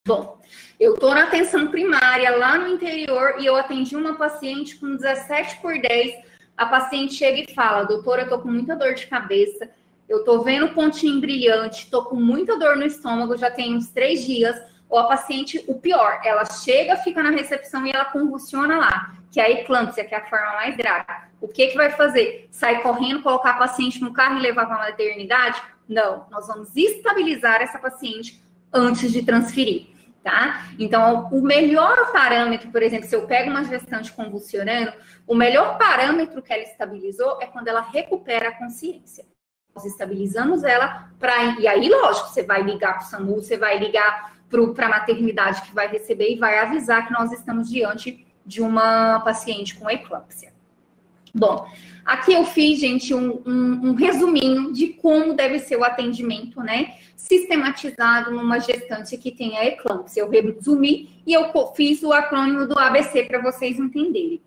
Bom, eu estou na atenção primária, lá no interior, e eu atendi uma paciente com 17/10. A paciente chega e fala: doutora, eu tô com muita dor de cabeça, eu tô vendo pontinho brilhante, tô com muita dor no estômago, já tem uns 3 dias. Ou a paciente, o pior, ela chega, fica na recepção e ela convulsiona lá, que é a eclâmpsia, que é a forma mais grave. O que vai fazer? Sai correndo, colocar a paciente no carro e levar para a maternidade? Não, nós vamos estabilizar essa paciente antes de transferir, tá? Então, o melhor parâmetro, por exemplo, se eu pego uma gestante convulsionando, o melhor parâmetro que ela estabilizou é quando ela recupera a consciência. Nós estabilizamos ela e aí, lógico, você vai ligar para o SAMU, você vai ligar para a maternidade que vai receber e vai avisar que nós estamos diante de uma paciente com eclâmpsia. Bom, aqui eu fiz, gente, um resuminho de como deve ser o atendimento, né? Sistematizado numa gestante que tem a eclâmpsia. Eu resumi e eu fiz o acrônimo do ABC para vocês entenderem.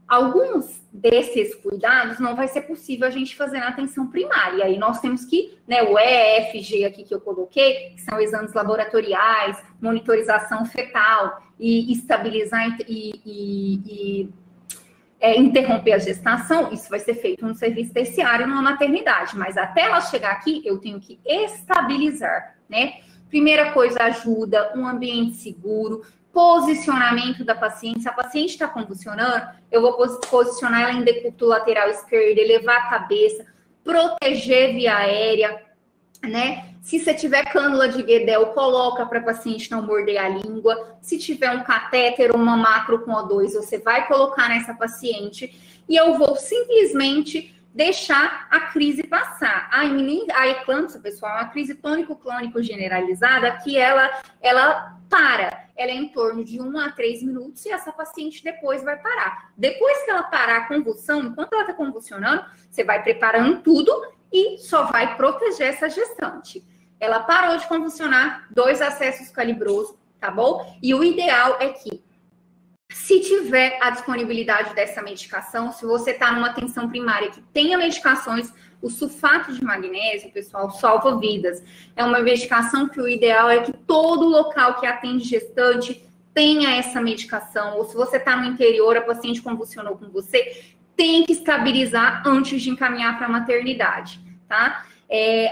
Alguns desses cuidados não vai ser possível a gente fazer na atenção primária. Aí nós temos que, né, o EFG aqui que eu coloquei, que são exames laboratoriais, monitorização fetal e estabilizar interromper a gestação, isso vai ser feito no serviço terciário, numa maternidade. Mas até ela chegar aqui, eu tenho que estabilizar, né? Primeira coisa, ajuda, um ambiente seguro, posicionamento da paciente. Se a paciente está convulsionando, eu vou posicionar ela em decúbito lateral esquerdo, elevar a cabeça, proteger via aérea, né? Se você tiver cânula de Guedel, coloca para a paciente não morder a língua. Se tiver um catéter ou uma macro com O2, você vai colocar nessa paciente e eu vou simplesmente deixar a crise passar. A eclâmpsia, pessoal, é uma crise tônico-clônico generalizada que ela para. Ela é em torno de 1 a 3 minutos e essa paciente depois vai parar. Depois que ela parar a convulsão, enquanto ela está convulsionando, você vai preparando tudo e só vai proteger essa gestante. Ela parou de convulsionar, 2 acessos calibrosos, tá bom? E o ideal é que, se tiver a disponibilidade dessa medicação, se você está numa atenção primária que tenha medicações, O sulfato de magnésio, pessoal, salva vidas. É uma medicação que o ideal é que todo local que atende gestante tenha essa medicação. Ou se você está no interior, a paciente convulsionou com você, tem que estabilizar antes de encaminhar para a maternidade, tá?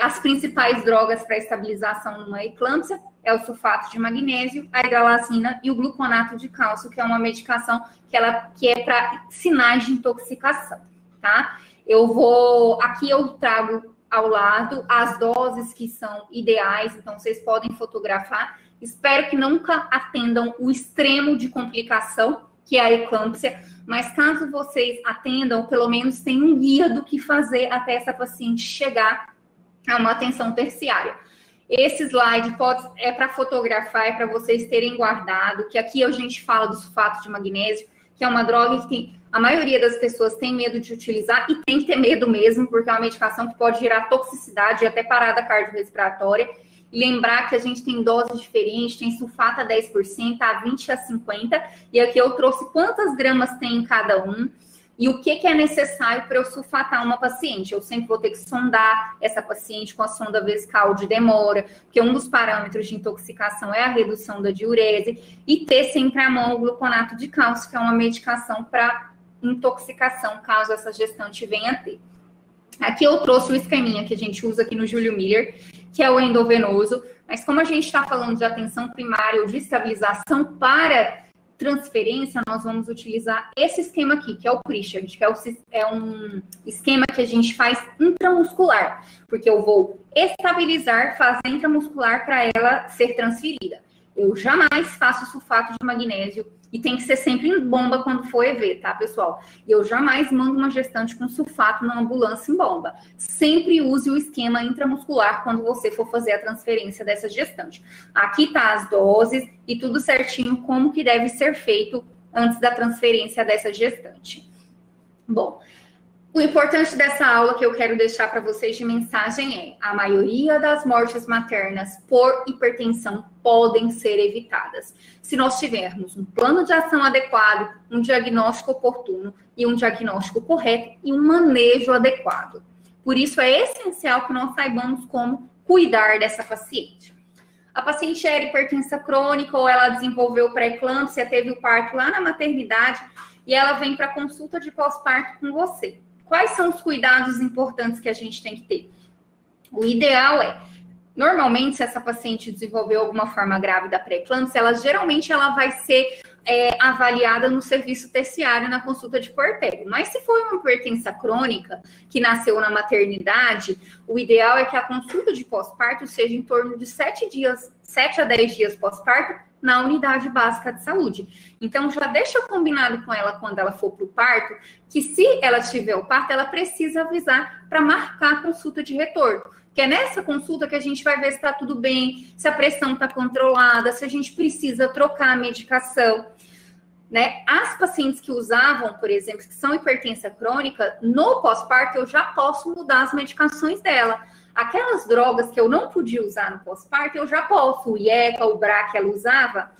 As principais drogas para estabilização numa eclâmpsia é o sulfato de magnésio, a hidralazina e o gluconato de cálcio, que é uma medicação que é para sinais de intoxicação, tá? Aqui eu trago ao lado as doses que são ideais, então vocês podem fotografar. Espero que nunca atendam o extremo de complicação, que é a eclâmpsia, mas caso vocês atendam, pelo menos tem um guia do que fazer até essa paciente chegar a uma atenção terciária. Esse slide é para fotografar, é para vocês terem guardado, que aqui a gente fala do sulfato de magnésio, que é uma droga que a maioria das pessoas tem medo de utilizar, e tem que ter medo mesmo, porque é uma medicação que pode gerar toxicidade e até parada cardiorrespiratória. E lembrar que a gente tem doses diferentes, tem sulfato a 10%, a 20% a 50%, e aqui eu trouxe quantas gramas tem em cada um, e o que é necessário para eu sulfatar uma paciente. Eu sempre vou ter que sondar essa paciente com a sonda vesical de demora, porque um dos parâmetros de intoxicação é a redução da diurese, e ter sempre à mão o gluconato de cálcio, que é uma medicação para intoxicação, caso essa gestante venha a ter. Aqui eu trouxe o esqueminha que a gente usa aqui no Júlio Miller, que é o endovenoso, mas como a gente está falando de atenção primária ou de estabilização para transferência, nós vamos utilizar esse esquema aqui, que é o Pritchard, que é um esquema que a gente faz intramuscular, porque eu vou estabilizar, fazer intramuscular para ela ser transferida. Eu jamais faço sulfato de magnésio, e tem que ser sempre em bomba quando for EV, tá, pessoal? Eu jamais mando uma gestante com sulfato na ambulância em bomba. Sempre use o esquema intramuscular quando você for fazer a transferência dessa gestante. Aqui tá as doses e tudo certinho como que deve ser feito antes da transferência dessa gestante. Bom, o importante dessa aula que eu quero deixar para vocês de mensagem é: a maioria das mortes maternas por hipertensão podem ser evitadas se nós tivermos um plano de ação adequado, um diagnóstico oportuno e um diagnóstico correto e um manejo adequado. Por isso é essencial que nós saibamos como cuidar dessa paciente. A paciente era hipertensa crônica ou ela desenvolveu pré-eclâmpsia, teve o parto lá na maternidade e ela vem para consulta de pós-parto com você. Quais são os cuidados importantes que a gente tem que ter? O ideal é, normalmente, se essa paciente desenvolveu alguma forma grave da pré-eclâmpsia, geralmente ela vai ser avaliada no serviço terciário na consulta de puerpério. Mas se for uma hipertensa crônica que nasceu na maternidade, o ideal é que a consulta de pós-parto seja em torno de 7 a 10 dias pós-parto na unidade básica de saúde. Então, já deixa combinado com ela quando ela for para o parto, que se ela tiver o parto, ela precisa avisar para marcar a consulta de retorno. Que é nessa consulta que a gente vai ver se está tudo bem, se a pressão está controlada, se a gente precisa trocar a medicação, né? As pacientes que usavam, por exemplo, que são hipertensa crônica, no pós-parto eu já posso mudar as medicações dela. Aquelas drogas que eu não podia usar no pós-parto, eu já posso. O IECA, o BRA que ela usava,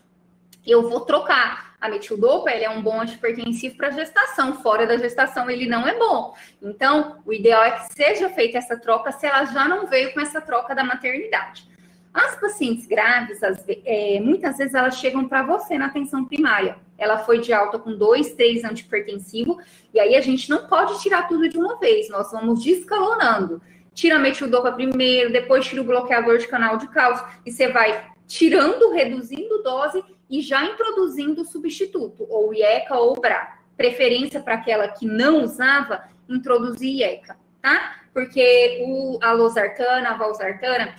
eu vou trocar. A metildopa, ele é um bom antihipertensivo para gestação. Fora da gestação, ele não é bom. Então, o ideal é que seja feita essa troca se ela já não veio com essa troca da maternidade. As pacientes grávidas, muitas vezes elas chegam para você na atenção primária. Ela foi de alta com 2, 3 antihipertensivos, e aí a gente não pode tirar tudo de uma vez. Nós vamos descalonando. Tira a metildopa primeiro, depois tira o bloqueador de canal de cálcio, e você vai tirando, reduzindo dose e já introduzindo o substituto, ou IECA ou BRA. Preferência para aquela que não usava, introduzir IECA, tá? Porque a losartana, a valsartana,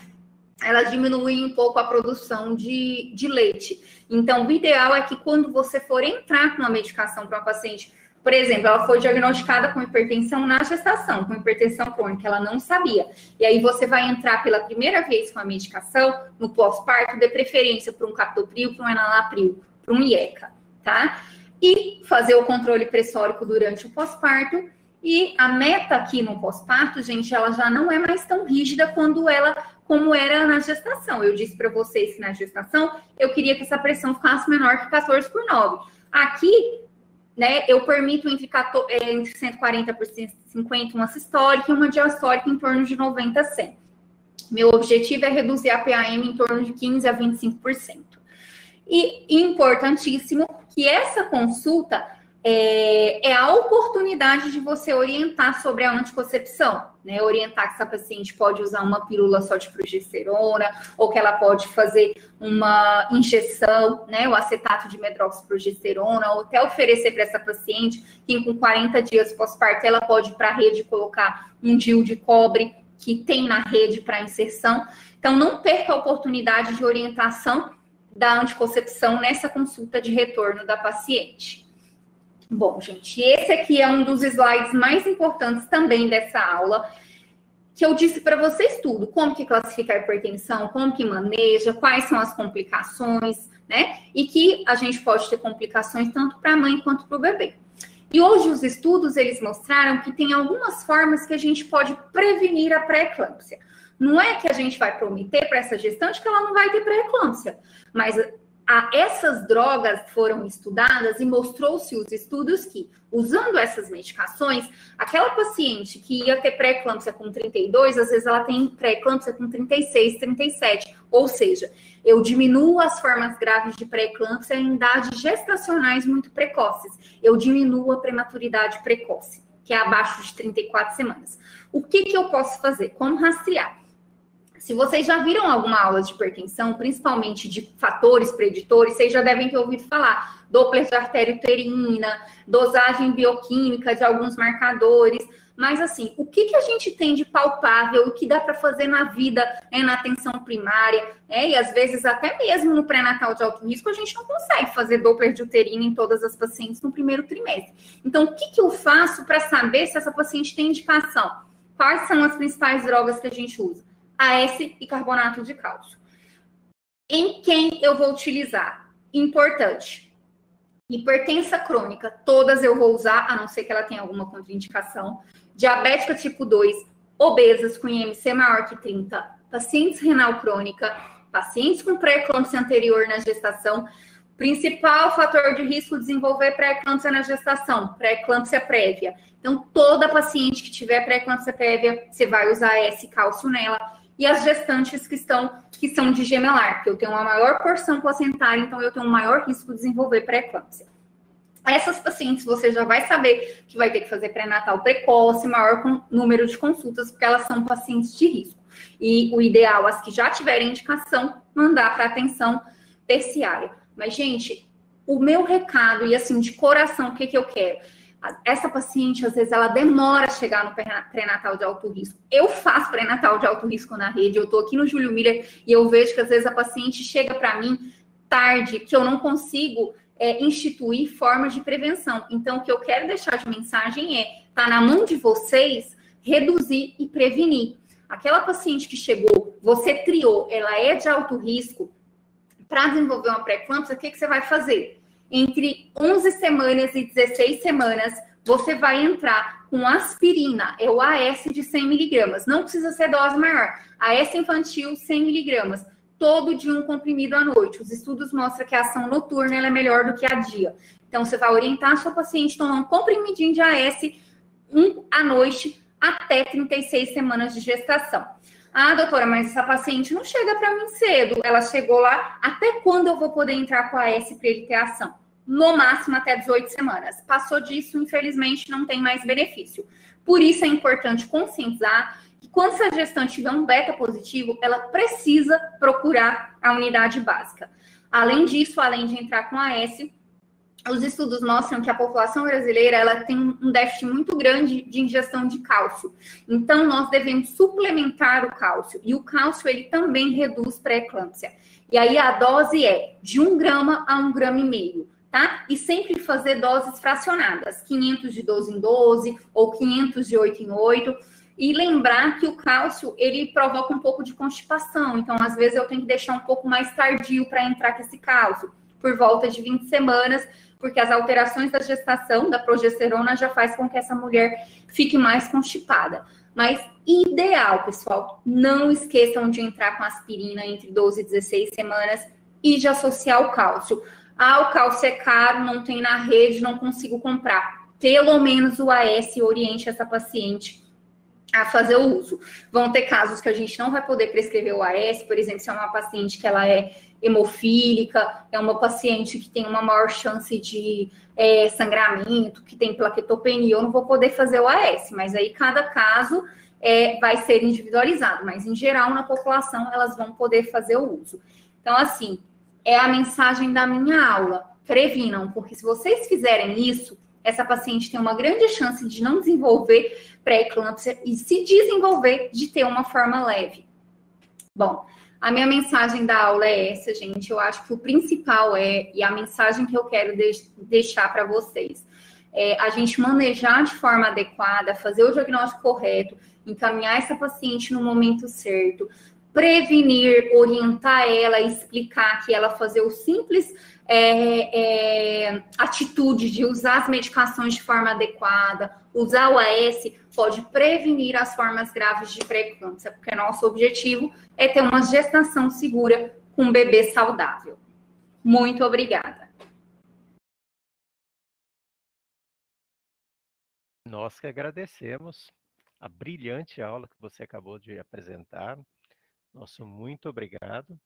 ela diminui um pouco a produção de leite. Então, o ideal é que quando você for entrar com uma medicação para uma paciente, por exemplo, ela foi diagnosticada com hipertensão na gestação, com hipertensão crônica, ela não sabia. E aí você vai entrar pela primeira vez com a medicação, no pós-parto, de preferência para um captopril, para um enalapril, para um IECA, tá? E fazer o controle pressórico durante o pós-parto. E a meta aqui no pós-parto, gente, ela já não é mais tão rígida como era na gestação. Eu disse para vocês que na gestação eu queria que essa pressão ficasse menor que 14/9. Aqui, né, eu permito entre 140 por 150 uma sistólica e uma diastólica em torno de 90 a 100. Meu objetivo é reduzir a PAM em torno de 15 a 25%. E importantíssimo que essa consulta é a oportunidade de você orientar sobre a anticoncepção, né? Orientar que essa paciente pode usar uma pílula só de progesterona, ou que ela pode fazer uma injeção, né? O acetato de medroxiprogesterona, ou até oferecer para essa paciente que com 40 dias pós-parto ela pode ir para a rede colocar um DIU de cobre que tem na rede para inserção. Então, não perca a oportunidade de orientação da anticoncepção nessa consulta de retorno da paciente. Bom, gente, esse aqui é um dos slides mais importantes também dessa aula, que eu disse para vocês tudo, como que classifica a hipertensão, como que maneja, quais são as complicações, né? E que a gente pode ter complicações tanto para a mãe quanto para o bebê. E hoje os estudos, eles mostraram que tem algumas formas que a gente pode prevenir a pré-eclâmpsia. Não é que a gente vai prometer para essa gestante que ela não vai ter pré-eclâmpsia, mas essas drogas foram estudadas e mostrou-se os estudos que, usando essas medicações, aquela paciente que ia ter pré-eclâmpsia com 32, às vezes ela tem pré-eclâmpsia com 36, 37. Ou seja, eu diminuo as formas graves de pré-eclâmpsia em idades gestacionais muito precoces. Eu diminuo a prematuridade precoce, que é abaixo de 34 semanas. O que eu posso fazer? Como rastrear? Se vocês já viram alguma aula de hipertensão, principalmente de fatores preditores, vocês já devem ter ouvido falar Doppler de artéria uterina, dosagem bioquímica de alguns marcadores. Mas, assim, o que a gente tem de palpável, o que dá para fazer na vida, né, na atenção primária, e às vezes até mesmo no pré-natal de alto risco, a gente não consegue fazer Doppler de uterina em todas as pacientes no primeiro trimestre. Então, o que eu faço para saber se essa paciente tem indicação? Quais são as principais drogas que a gente usa? AS e carbonato de cálcio. Em quem eu vou utilizar? Importante. Hipertensa crônica, todas eu vou usar, a não ser que ela tenha alguma contraindicação. Diabética tipo 2, obesas com IMC maior que 30, pacientes renal crônica, pacientes com pré-eclâmpsia anterior na gestação. Principal fator de risco de desenvolver pré-eclâmpsia na gestação, pré-eclâmpsia prévia. Então, toda paciente que tiver pré-eclâmpsia prévia, você vai usar AS cálcio nela. E as gestantes que são de gemelar, que eu tenho uma maior porção placentária, então eu tenho um maior risco de desenvolver pré-eclâmpsia. Essas pacientes você já vai saber que vai ter que fazer pré-natal precoce, maior número de consultas, porque elas são pacientes de risco. E o ideal, as que já tiverem indicação, mandar para atenção terciária. Mas, gente, o meu recado, e assim, de coração, o que eu quero? Essa paciente, às vezes, ela demora a chegar no pré-natal de alto risco. Eu faço pré-natal de alto risco na rede, eu tô aqui no Júlio Miller e eu vejo que, às vezes, a paciente chega para mim tarde, que eu não consigo instituir formas de prevenção. Então, o que eu quero deixar de mensagem tá na mão de vocês reduzir e prevenir. Aquela paciente que chegou, você triou, ela é de alto risco, para desenvolver uma pré-eclâmpsia, o que você vai fazer? Entre 11 semanas e 16 semanas, você vai entrar com aspirina, é o AS de 100 miligramas. Não precisa ser dose maior. AS infantil, 100 miligramas. Todo dia um comprimido à noite. Os estudos mostram que a ação noturna ela é melhor do que a dia. Então, você vai orientar a sua paciente a tomar um comprimidinho de AS à noite até 36 semanas de gestação. Ah, doutora, mas essa paciente não chega para mim cedo. Ela chegou lá, até quando eu vou poder entrar com a AS para ele ter ação? No máximo até 18 semanas. Passou disso, infelizmente, não tem mais benefício. Por isso é importante conscientizar que quando essa gestante tiver um beta positivo, ela precisa procurar a unidade básica. Além disso, além de entrar com a AS, os estudos mostram que a população brasileira ela tem um déficit muito grande de ingestão de cálcio. Então, nós devemos suplementar o cálcio. E o cálcio, ele também reduz pré-eclâmpsia. E aí, a dose é de 1 grama a 1,5 grama, tá? E sempre fazer doses fracionadas. 500 de 12 em 12 ou 500 de 8 em 8. E lembrar que o cálcio, ele provoca um pouco de constipação. Então, às vezes, eu tenho que deixar um pouco mais tardio para entrar com esse cálcio. Por volta de 20 semanas, porque as alterações da gestação, da progesterona, já faz com que essa mulher fique mais constipada. Mas ideal, pessoal, não esqueçam de entrar com aspirina entre 12 e 16 semanas e de associar o cálcio. Ah, o cálcio é caro, não tem na rede, não consigo comprar. Pelo menos o AS oriente essa paciente a fazer o uso. Vão ter casos que a gente não vai poder prescrever o AS, por exemplo, se é uma paciente que ela é hemofílica, é uma paciente que tem uma maior chance de sangramento, que tem plaquetopenia, eu não vou poder fazer o AS, mas aí cada caso vai ser individualizado, mas em geral na população elas vão poder fazer o uso. Então, assim, é a mensagem da minha aula, previnam, porque se vocês fizerem isso, essa paciente tem uma grande chance de não desenvolver pré-eclâmpsia e, se desenvolver, de ter uma forma leve. Bom, a minha mensagem da aula é essa, gente. Eu acho que o principal e a mensagem que eu quero deixar para vocês, a gente manejar de forma adequada, fazer o diagnóstico correto, encaminhar essa paciente no momento certo, prevenir, orientar ela, explicar que ela fazer o simples atitude de usar as medicações de forma adequada, usar o AS, pode prevenir as formas graves de pré-eclâmpsia, porque nosso objetivo é ter uma gestação segura com um bebê saudável. Muito obrigada. Nós que agradecemos a brilhante aula que você acabou de apresentar. Nosso muito obrigado.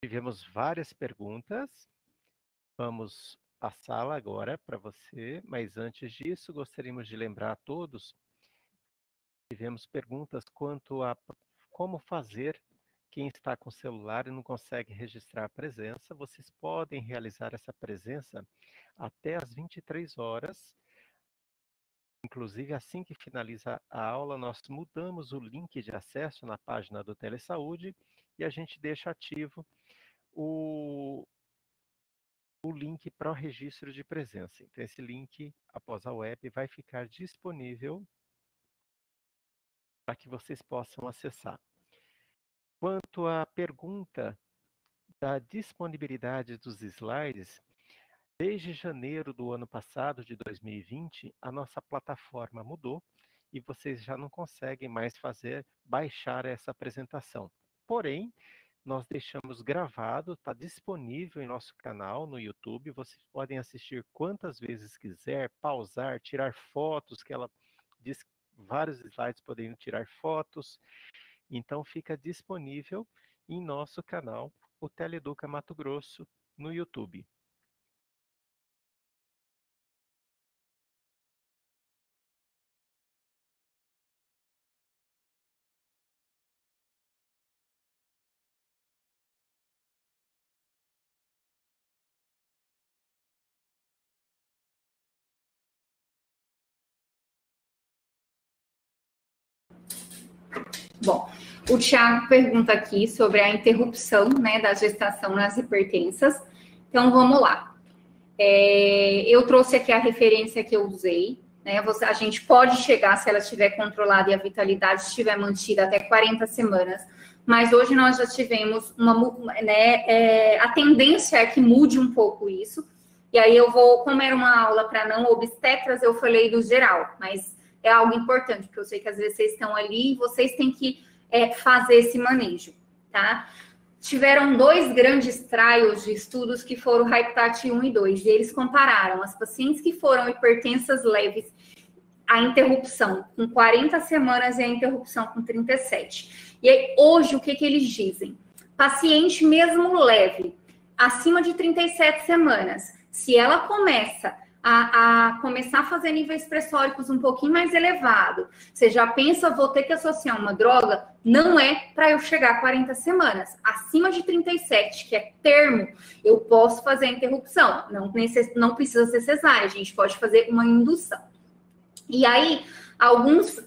Tivemos várias perguntas. Vamos passá-la agora para você, mas antes disso, gostaríamos de lembrar a todos, tivemos perguntas quanto a como fazer quem está com o celular e não consegue registrar a presença. Vocês podem realizar essa presença até às 23 horas. Inclusive, assim que finaliza a aula, nós mudamos o link de acesso na página do Telesaúde e a gente deixa ativo o link para o registro de presença. Então, esse link, após a web, vai ficar disponível para que vocês possam acessar. Quanto à pergunta da disponibilidade dos slides, desde janeiro do ano passado, de 2020, a nossa plataforma mudou e vocês já não conseguem mais baixar essa apresentação. Porém, nós deixamos gravado, está disponível em nosso canal no YouTube. Vocês podem assistir quantas vezes quiser, pausar, tirar fotos, que ela diz que vários slides poderiam tirar fotos. Então, fica disponível em nosso canal, o Teleeduca Mato Grosso, no YouTube. Bom, o Thiago pergunta aqui sobre a interrupção, né, da gestação nas hipertensas. Então, vamos lá. Eu trouxe aqui a referência que eu usei, né? A gente pode chegar, se ela estiver controlada e a vitalidade estiver mantida, até 40 semanas. Mas hoje nós já tivemos a tendência é que mude um pouco isso. E aí como era uma aula para não obstetras, eu falei do geral, mas é algo importante, porque eu sei que às vezes vocês estão ali e vocês têm que fazer esse manejo, tá? Tiveram 2 grandes trials de estudos que foram o Hyptat 1 e 2, e eles compararam as pacientes que foram hipertensas leves, a interrupção com 40 semanas e a interrupção com 37. E aí, hoje, o que eles dizem? Paciente mesmo leve, acima de 37 semanas, se ela começa a fazer níveis pressóricos um pouquinho mais elevado, você já pensa, vou ter que associar uma droga, não é para eu chegar a 40 semanas. Acima de 37, que é termo, eu posso fazer a interrupção. Não precisa ser cesárea, a gente pode fazer uma indução. E aí, algumas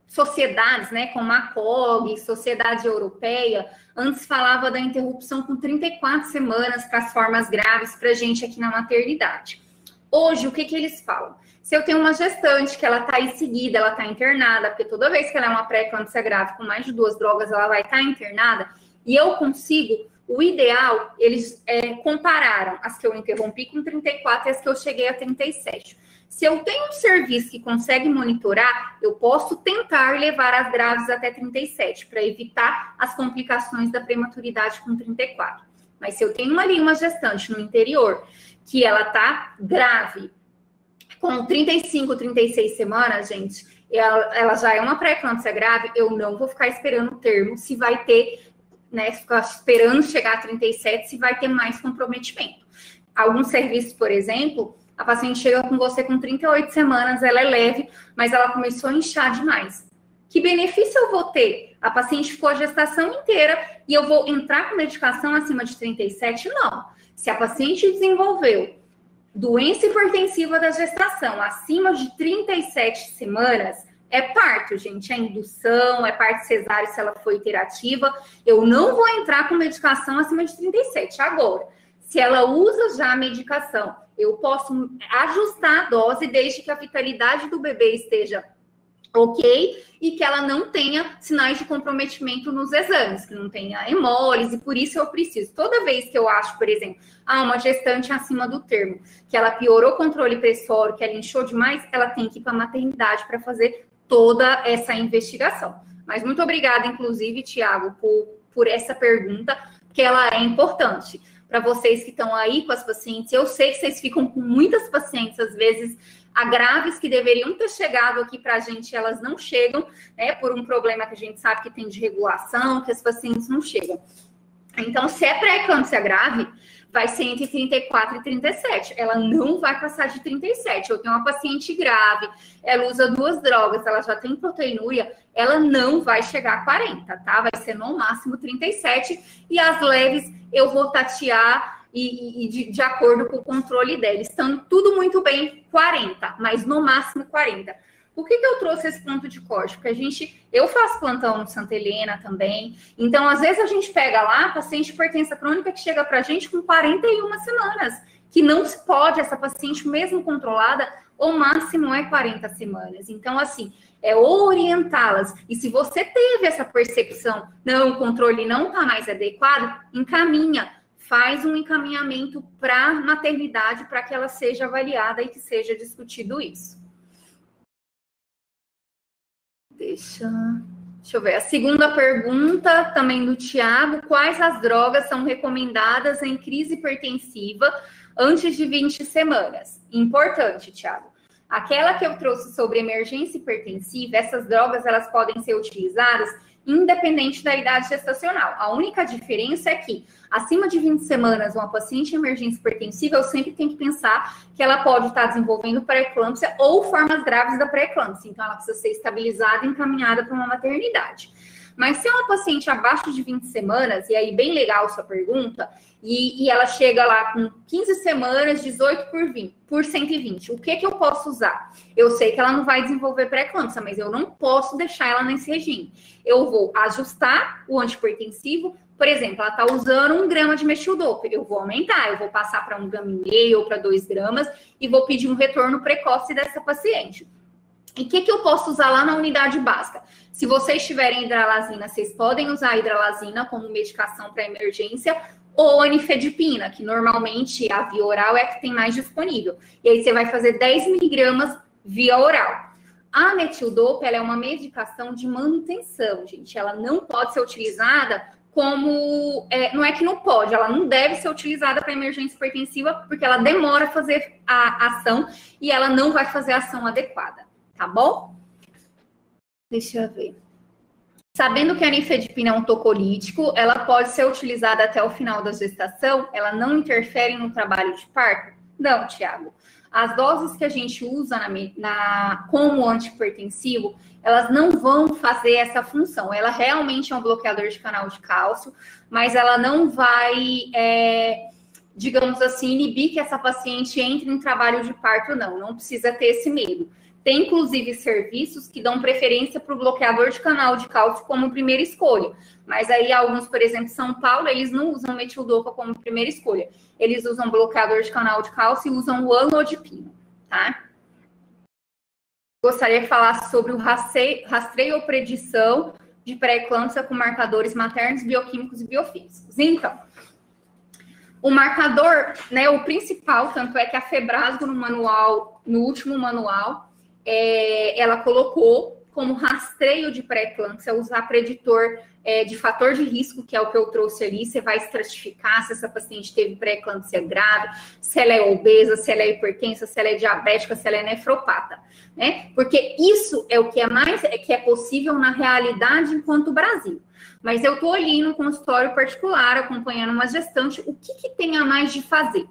sociedades, né, como a COG, Sociedade Europeia, antes falava da interrupção com 34 semanas para as formas graves para a gente aqui na maternidade. Hoje, o que eles falam? Se eu tenho uma gestante que ela está aí seguida, ela está internada, porque toda vez que ela é uma pré-eclâmpsia grave com mais de 2 drogas, ela vai estar internada, e eu consigo, o ideal, eles compararam as que eu interrompi com 34 e as que eu cheguei a 37. Se eu tenho um serviço que consegue monitorar, eu posso tentar levar as grávidas até 37, para evitar as complicações da prematuridade com 34. Mas se eu tenho ali uma gestante no interior, que ela tá grave, com 35, 36 semanas, gente, ela já é uma pré-eclâmpsia grave, eu não vou ficar esperando o termo se vai ter, né, ficar esperando chegar a 37, se vai ter mais comprometimento. Alguns serviços, por exemplo, a paciente chega com você com 38 semanas, ela é leve, mas ela começou a inchar demais. Que benefício eu vou ter? A paciente ficou a gestação inteira e eu vou entrar com medicação acima de 37? Não. Se a paciente desenvolveu doença hipertensiva da gestação acima de 37 semanas, é parto, gente. É indução, é parto cesáreo se ela for iterativa. Eu não vou entrar com medicação acima de 37. Agora, se ela usa já a medicação, eu posso ajustar a dose desde que a vitalidade do bebê esteja ok e que ela não tenha sinais de comprometimento nos exames, que não tenha hemólise, por isso eu preciso. Toda vez que eu acho, por exemplo, uma gestante acima do termo, que ela piorou o controle pressório, que ela inchou demais, ela tem que ir para a maternidade para fazer toda essa investigação. Mas muito obrigada, inclusive, Tiago, por essa pergunta, porque ela é importante. Para vocês que estão aí com as pacientes, eu sei que vocês ficam com muitas pacientes, às vezes, graves que deveriam ter chegado aqui para a gente, elas não chegam, né, por um problema que a gente sabe que tem de regulação, que as pacientes não chegam. Então, se é pré-eclâmpsia grave, vai ser entre 34 e 37. Ela não vai passar de 37. Eu tenho uma paciente grave, ela usa 2 drogas, ela já tem proteinúria, ela não vai chegar a 40, tá? Vai ser no máximo 37. E as leves, eu vou tatear de acordo com o controle dela. Estando tudo muito bem, 40, mas no máximo 40. Por que eu trouxe esse ponto de corte? Porque eu faço plantão no Santa Helena também, então às vezes a gente pega lá paciente hipertensa crônica que chega pra gente com 41 semanas, que não se pode, essa paciente mesmo controlada, o máximo é 40 semanas. Então, assim, é orientá-las. E se você teve essa percepção, não, o controle não está mais adequado, encaminha, faz um encaminhamento para maternidade para que ela seja avaliada e que seja discutido isso. Deixa eu ver. A segunda pergunta, também do Tiago. Quais as drogas são recomendadas em crise hipertensiva antes de 20 semanas? Importante, Tiago. Aquela que eu trouxe sobre emergência hipertensiva, essas drogas, elas podem ser utilizadas independente da idade gestacional. A única diferença é que, acima de 20 semanas, uma paciente em emergência hipertensiva, eu sempre tenho que pensar que ela pode estar desenvolvendo pré-eclâmpsia ou formas graves da pré-eclâmpsia. Então, ela precisa ser estabilizada e encaminhada para uma maternidade. Mas se é uma paciente abaixo de 20 semanas, e aí bem legal sua pergunta, e ela chega lá com 15 semanas, 18 por 120, o que eu posso usar? Eu sei que ela não vai desenvolver pré-eclâmpsia, mas eu não posso deixar ela nesse regime. Eu vou ajustar o antihipertensivo, por exemplo, ela está usando 1 grama de metildopa, eu vou aumentar, eu vou passar para 1,5 grama ou para 2 gramas e vou pedir um retorno precoce dessa paciente. E o que eu posso usar lá na unidade básica? Se vocês tiverem hidralazina, vocês podem usar a hidralazina como medicação para emergência ou a nifedipina, que normalmente a via oral é a que tem mais disponível. E aí você vai fazer 10 miligramas via oral. A metildopa, ela é uma medicação de manutenção, gente. Ela não pode ser utilizada como... não é que não pode, ela não deve ser utilizada para emergência hipertensiva, porque ela demora a fazer a ação e ela não vai fazer a ação adequada, tá bom? Deixa eu ver. Sabendo que a nifedipina é um tocolítico, ela pode ser utilizada até o final da gestação? Ela não interfere no trabalho de parto? Não, Tiago. As doses que a gente usa como antihipertensivo, elas não vão fazer essa função. Ela realmente é um bloqueador de canal de cálcio, mas ela não vai, digamos assim, inibir que essa paciente entre em trabalho de parto, não. Não precisa ter esse medo. Tem, inclusive, serviços que dão preferência para o bloqueador de canal de cálcio como primeira escolha. Mas aí, alguns, por exemplo, São Paulo, eles não usam metildopa como primeira escolha. Eles usam bloqueador de canal de cálcio e usam o amlodipino, tá? Gostaria de falar sobre o rastreio ou predição de pré-eclâmpsia com marcadores maternos, bioquímicos e biofísicos. Então, O marcador, né, o principal, tanto é que a Febrasgo no manual, no último manual, ela colocou como rastreio de pré-eclâmpsia usar preditor de fator de risco, que é o que eu trouxe ali. Você vai estratificar se essa paciente teve pré-eclâmpsia grave, se ela é obesa, se ela é hipertensa, se ela é diabética, se ela é nefropata, né? Porque isso é o que é possível na realidade enquanto Brasil. Mas eu estou ali no consultório particular, acompanhando uma gestante, o que tem a mais de fazer?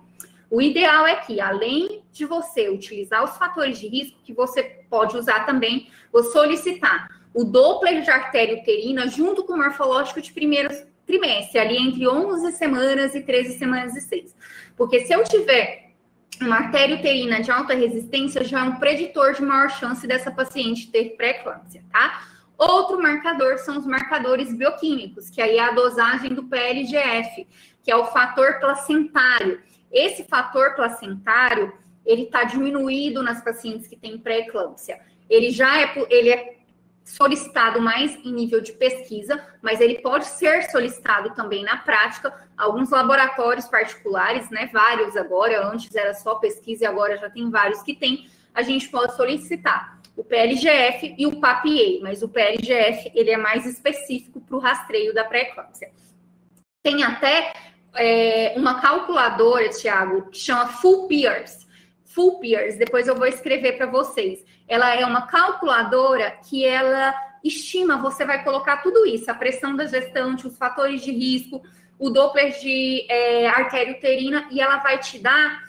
O ideal é que, além de você utilizar os fatores de risco, que você pode usar também, vou solicitar o Doppler de artéria uterina junto com o morfológico de primeiro trimestre, ali entre 11 semanas e 13 semanas e 6. Porque se eu tiver uma artéria uterina de alta resistência, já é um preditor de maior chance dessa paciente ter pré-eclâmpsia, tá? Outro marcador são os marcadores bioquímicos, que aí é a dosagem do PLGF, que é o fator placentário. Esse fator placentário, ele está diminuído nas pacientes que têm pré-eclâmpsia. Ele é solicitado mais em nível de pesquisa, mas ele pode ser solicitado também na prática. Alguns laboratórios particulares, né, vários agora, antes era só pesquisa e agora já tem vários que tem, a gente pode solicitar o PLGF e o PAPA, mas o PLGF ele é mais específico para o rastreio da pré-eclâmpsia. Tem até uma calculadora, Thiago, que chama Full Peers. Full Peers, depois eu vou escrever para vocês. Ela é uma calculadora que ela estima, você vai colocar tudo isso, a pressão da gestante, os fatores de risco, o Doppler de artéria uterina, e ela vai te dar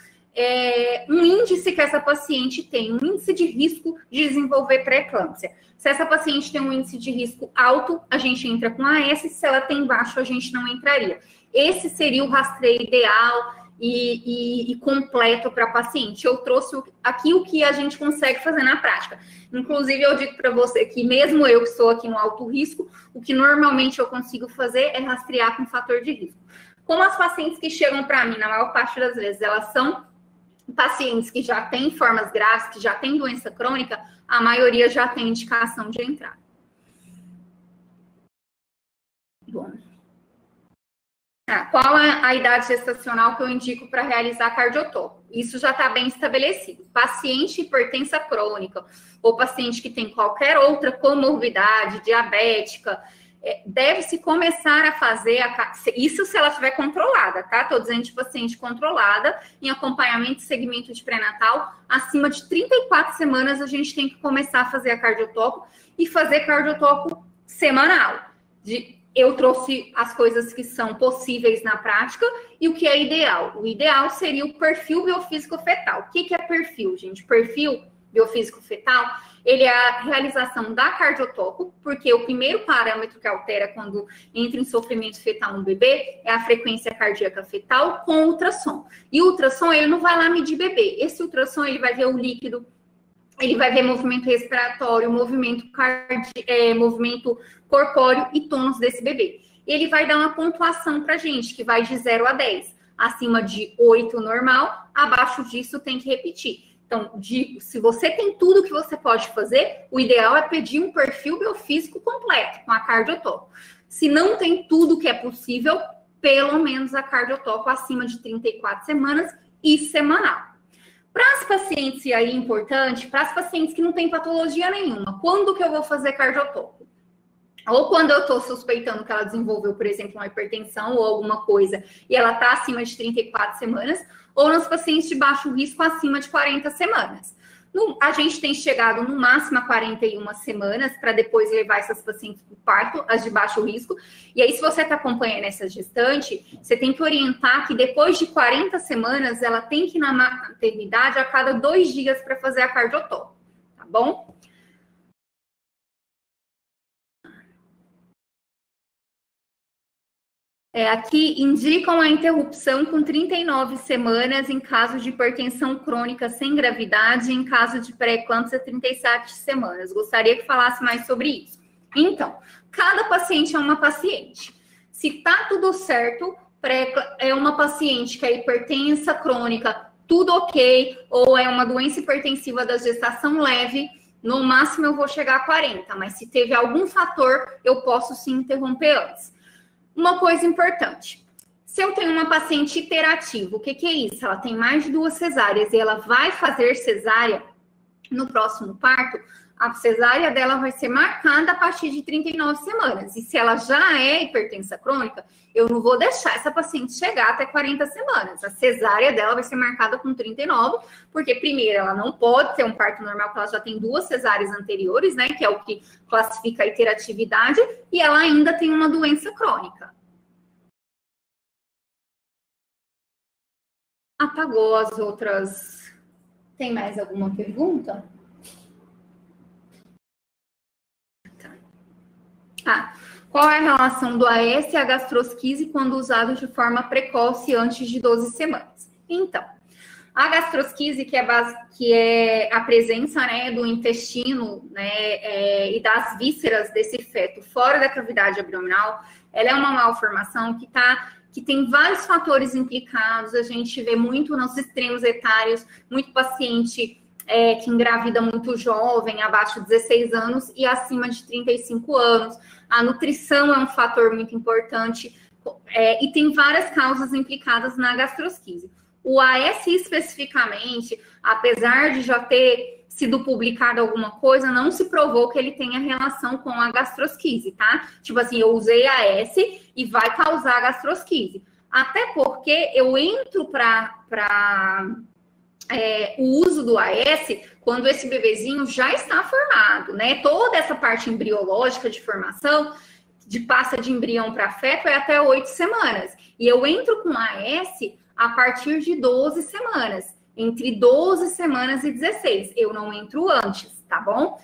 um índice que essa paciente tem, um índice de risco de desenvolver pré-eclâmpsia. Se essa paciente tem um índice de risco alto, a gente entra com AS, se ela tem baixo, a gente não entraria. Esse seria o rastreio ideal e completo para a paciente. Eu trouxe aqui o que a gente consegue fazer na prática. Inclusive, eu digo para você que mesmo eu que sou aqui no alto risco, o que normalmente eu consigo fazer é rastrear com fator de risco. Como as pacientes que chegam para mim, na maior parte das vezes, elas são pacientes que já têm formas graves, que já têm doença crônica, a maioria já tem indicação de entrada. Bom. Qual é a idade gestacional que eu indico para realizar cardiotoco? Isso já está bem estabelecido. Paciente hipertensa crônica ou paciente que tem qualquer outra comorbidade, diabética, deve-se começar a fazer, isso se ela estiver controlada, tá? Estou dizendo de paciente controlada, em acompanhamento e segmento de pré-natal, acima de 34 semanas a gente tem que começar a fazer a cardiotoco e fazer cardiotoco semanal. Eu trouxe as coisas que são possíveis na prática e o que é ideal. O ideal seria o perfil biofísico fetal. O que é perfil, gente? Perfil biofísico fetal, ele é a realização da cardiotoco, porque o primeiro parâmetro que altera quando entra em sofrimento fetal no bebê é a frequência cardíaca fetal com ultrassom. E o ultrassom, ele não vai lá medir bebê. Esse ultrassom, ele vai ver o líquido, ele vai ver movimento respiratório, movimento corpóreo e tônus desse bebê. Ele vai dar uma pontuação para a gente, que vai de 0 a 10. Acima de 8, normal, abaixo disso tem que repetir. Então, se você tem tudo que você pode fazer, o ideal é pedir um perfil biofísico completo, com a cardiotoco. Se não tem tudo que é possível, pelo menos a cardiotoco acima de 34 semanas e semanal. Para as pacientes, e aí importante, para as pacientes que não têm patologia nenhuma, quando que eu vou fazer cardiotoco? Ou quando eu estou suspeitando que ela desenvolveu, por exemplo, uma hipertensão ou alguma coisa, e ela está acima de 34 semanas, ou nas pacientes de baixo risco acima de 40 semanas. A gente tem chegado no máximo a 41 semanas para depois levar essas pacientes para o parto, as de baixo risco. E aí, se você está acompanhando essa gestante, você tem que orientar que depois de 40 semanas, ela tem que ir na maternidade a cada 2 dias para fazer a cardiotoco, tá bom? Aqui indicam a interrupção com 39 semanas em caso de hipertensão crônica sem gravidade, em caso de pré-eclâmpsia, 37 semanas. Gostaria que falasse mais sobre isso. Então, cada paciente é uma paciente. Se tá tudo certo, é uma paciente que é hipertensa crônica, tudo ok, ou é uma doença hipertensiva da gestação leve, no máximo eu vou chegar a 40, mas se teve algum fator, eu posso sim interromper antes. Uma coisa importante, Se eu tenho uma paciente iterativa, o que é isso? Ela tem mais de 2 cesáreas e ela vai fazer cesárea no próximo parto, a cesárea dela vai ser marcada a partir de 39 semanas. E se ela já é hipertensa crônica, eu não vou deixar essa paciente chegar até 40 semanas. A cesárea dela vai ser marcada com 39, porque primeiro ela não pode ter um parto normal, porque ela já tem 2 cesáreas anteriores, né, que é o que classifica a iteratividade, e ela ainda tem uma doença crônica. Apagou as outras. Tem mais alguma pergunta? Qual é a relação do AS e a gastrosquise quando usado de forma precoce antes de 12 semanas? Então, a gastrosquise, que é a presença, né, do intestino, né, e das vísceras desse feto fora da cavidade abdominal, ela é uma malformação que tem vários fatores implicados. A gente vê muito nos extremos etários, muito paciente que engravida muito jovem, abaixo de 16 anos e acima de 35 anos. A nutrição é um fator muito importante e tem várias causas implicadas na gastrosquise. O AS especificamente, apesar de já ter sido publicado alguma coisa, não se provou que ele tenha relação com a gastrosquise, tá? Tipo assim, eu usei AS e vai causar gastrosquise. Até porque eu entro para o uso do AS quando esse bebezinho já está formado, né? Toda essa parte embriológica de formação, de passa de embrião para feto, é até 8 semanas. E eu entro com AS a partir de 12 semanas. Entre 12 semanas e 16. Eu não entro antes, tá bom?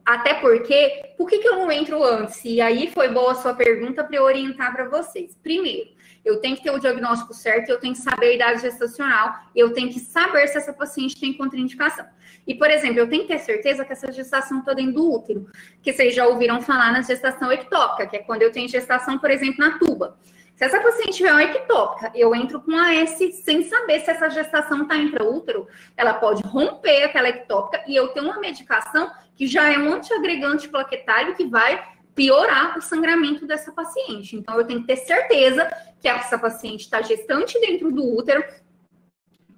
Até porque, por que eu não entro antes? E aí foi boa a sua pergunta para eu orientar para vocês. Primeiro, eu tenho que ter o diagnóstico certo, eu tenho que saber a idade gestacional, eu tenho que saber se essa paciente tem contraindicação. E, por exemplo, eu tenho que ter certeza que essa gestação está dentro do útero, que vocês já ouviram falar na gestação ectópica, que é quando eu tenho gestação, por exemplo, na tuba. Se essa paciente tiver uma ectópica, eu entro com AS sem saber se essa gestação está intraútero, ela pode romper aquela ectópica e eu tenho uma medicação que já é um antiagregante plaquetário que vai piorar o sangramento dessa paciente. Então, eu tenho que ter certeza que essa paciente está gestante dentro do útero.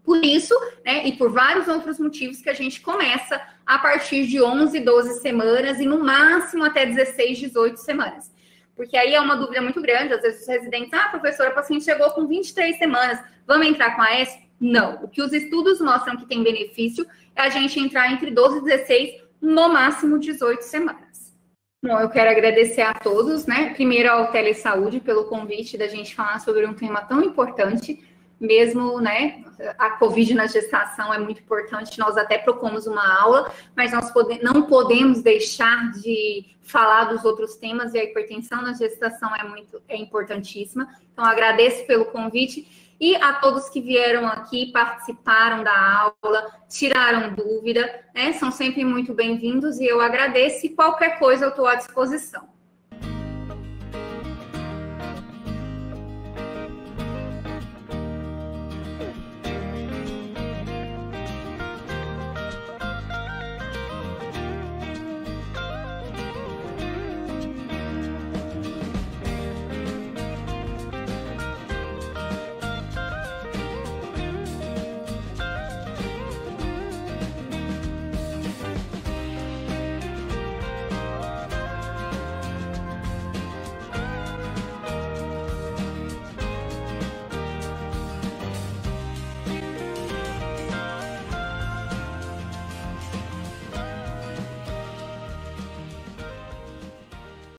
Por isso, né, e por vários outros motivos que a gente começa a partir de 11, 12 semanas e no máximo até 16, 18 semanas. Porque aí é uma dúvida muito grande, às vezes os residentes, professora, a paciente chegou com 23 semanas, vamos entrar com a AS? Não. O que os estudos mostram que tem benefício é a gente entrar entre 12 e 16, no máximo 18 semanas. Bom, eu quero agradecer a todos, né? Primeiro ao Telesaúde pelo convite da gente falar sobre um tema tão importante, mesmo, né? A Covid na gestação é muito importante, nós até propomos uma aula, mas nós não podemos deixar de falar dos outros temas, e a hipertensão na gestação é importantíssima. Então, agradeço pelo convite e a todos que vieram aqui, participaram da aula, tiraram dúvida, né? São sempre muito bem-vindos e eu agradeço, e qualquer coisa eu estou à disposição.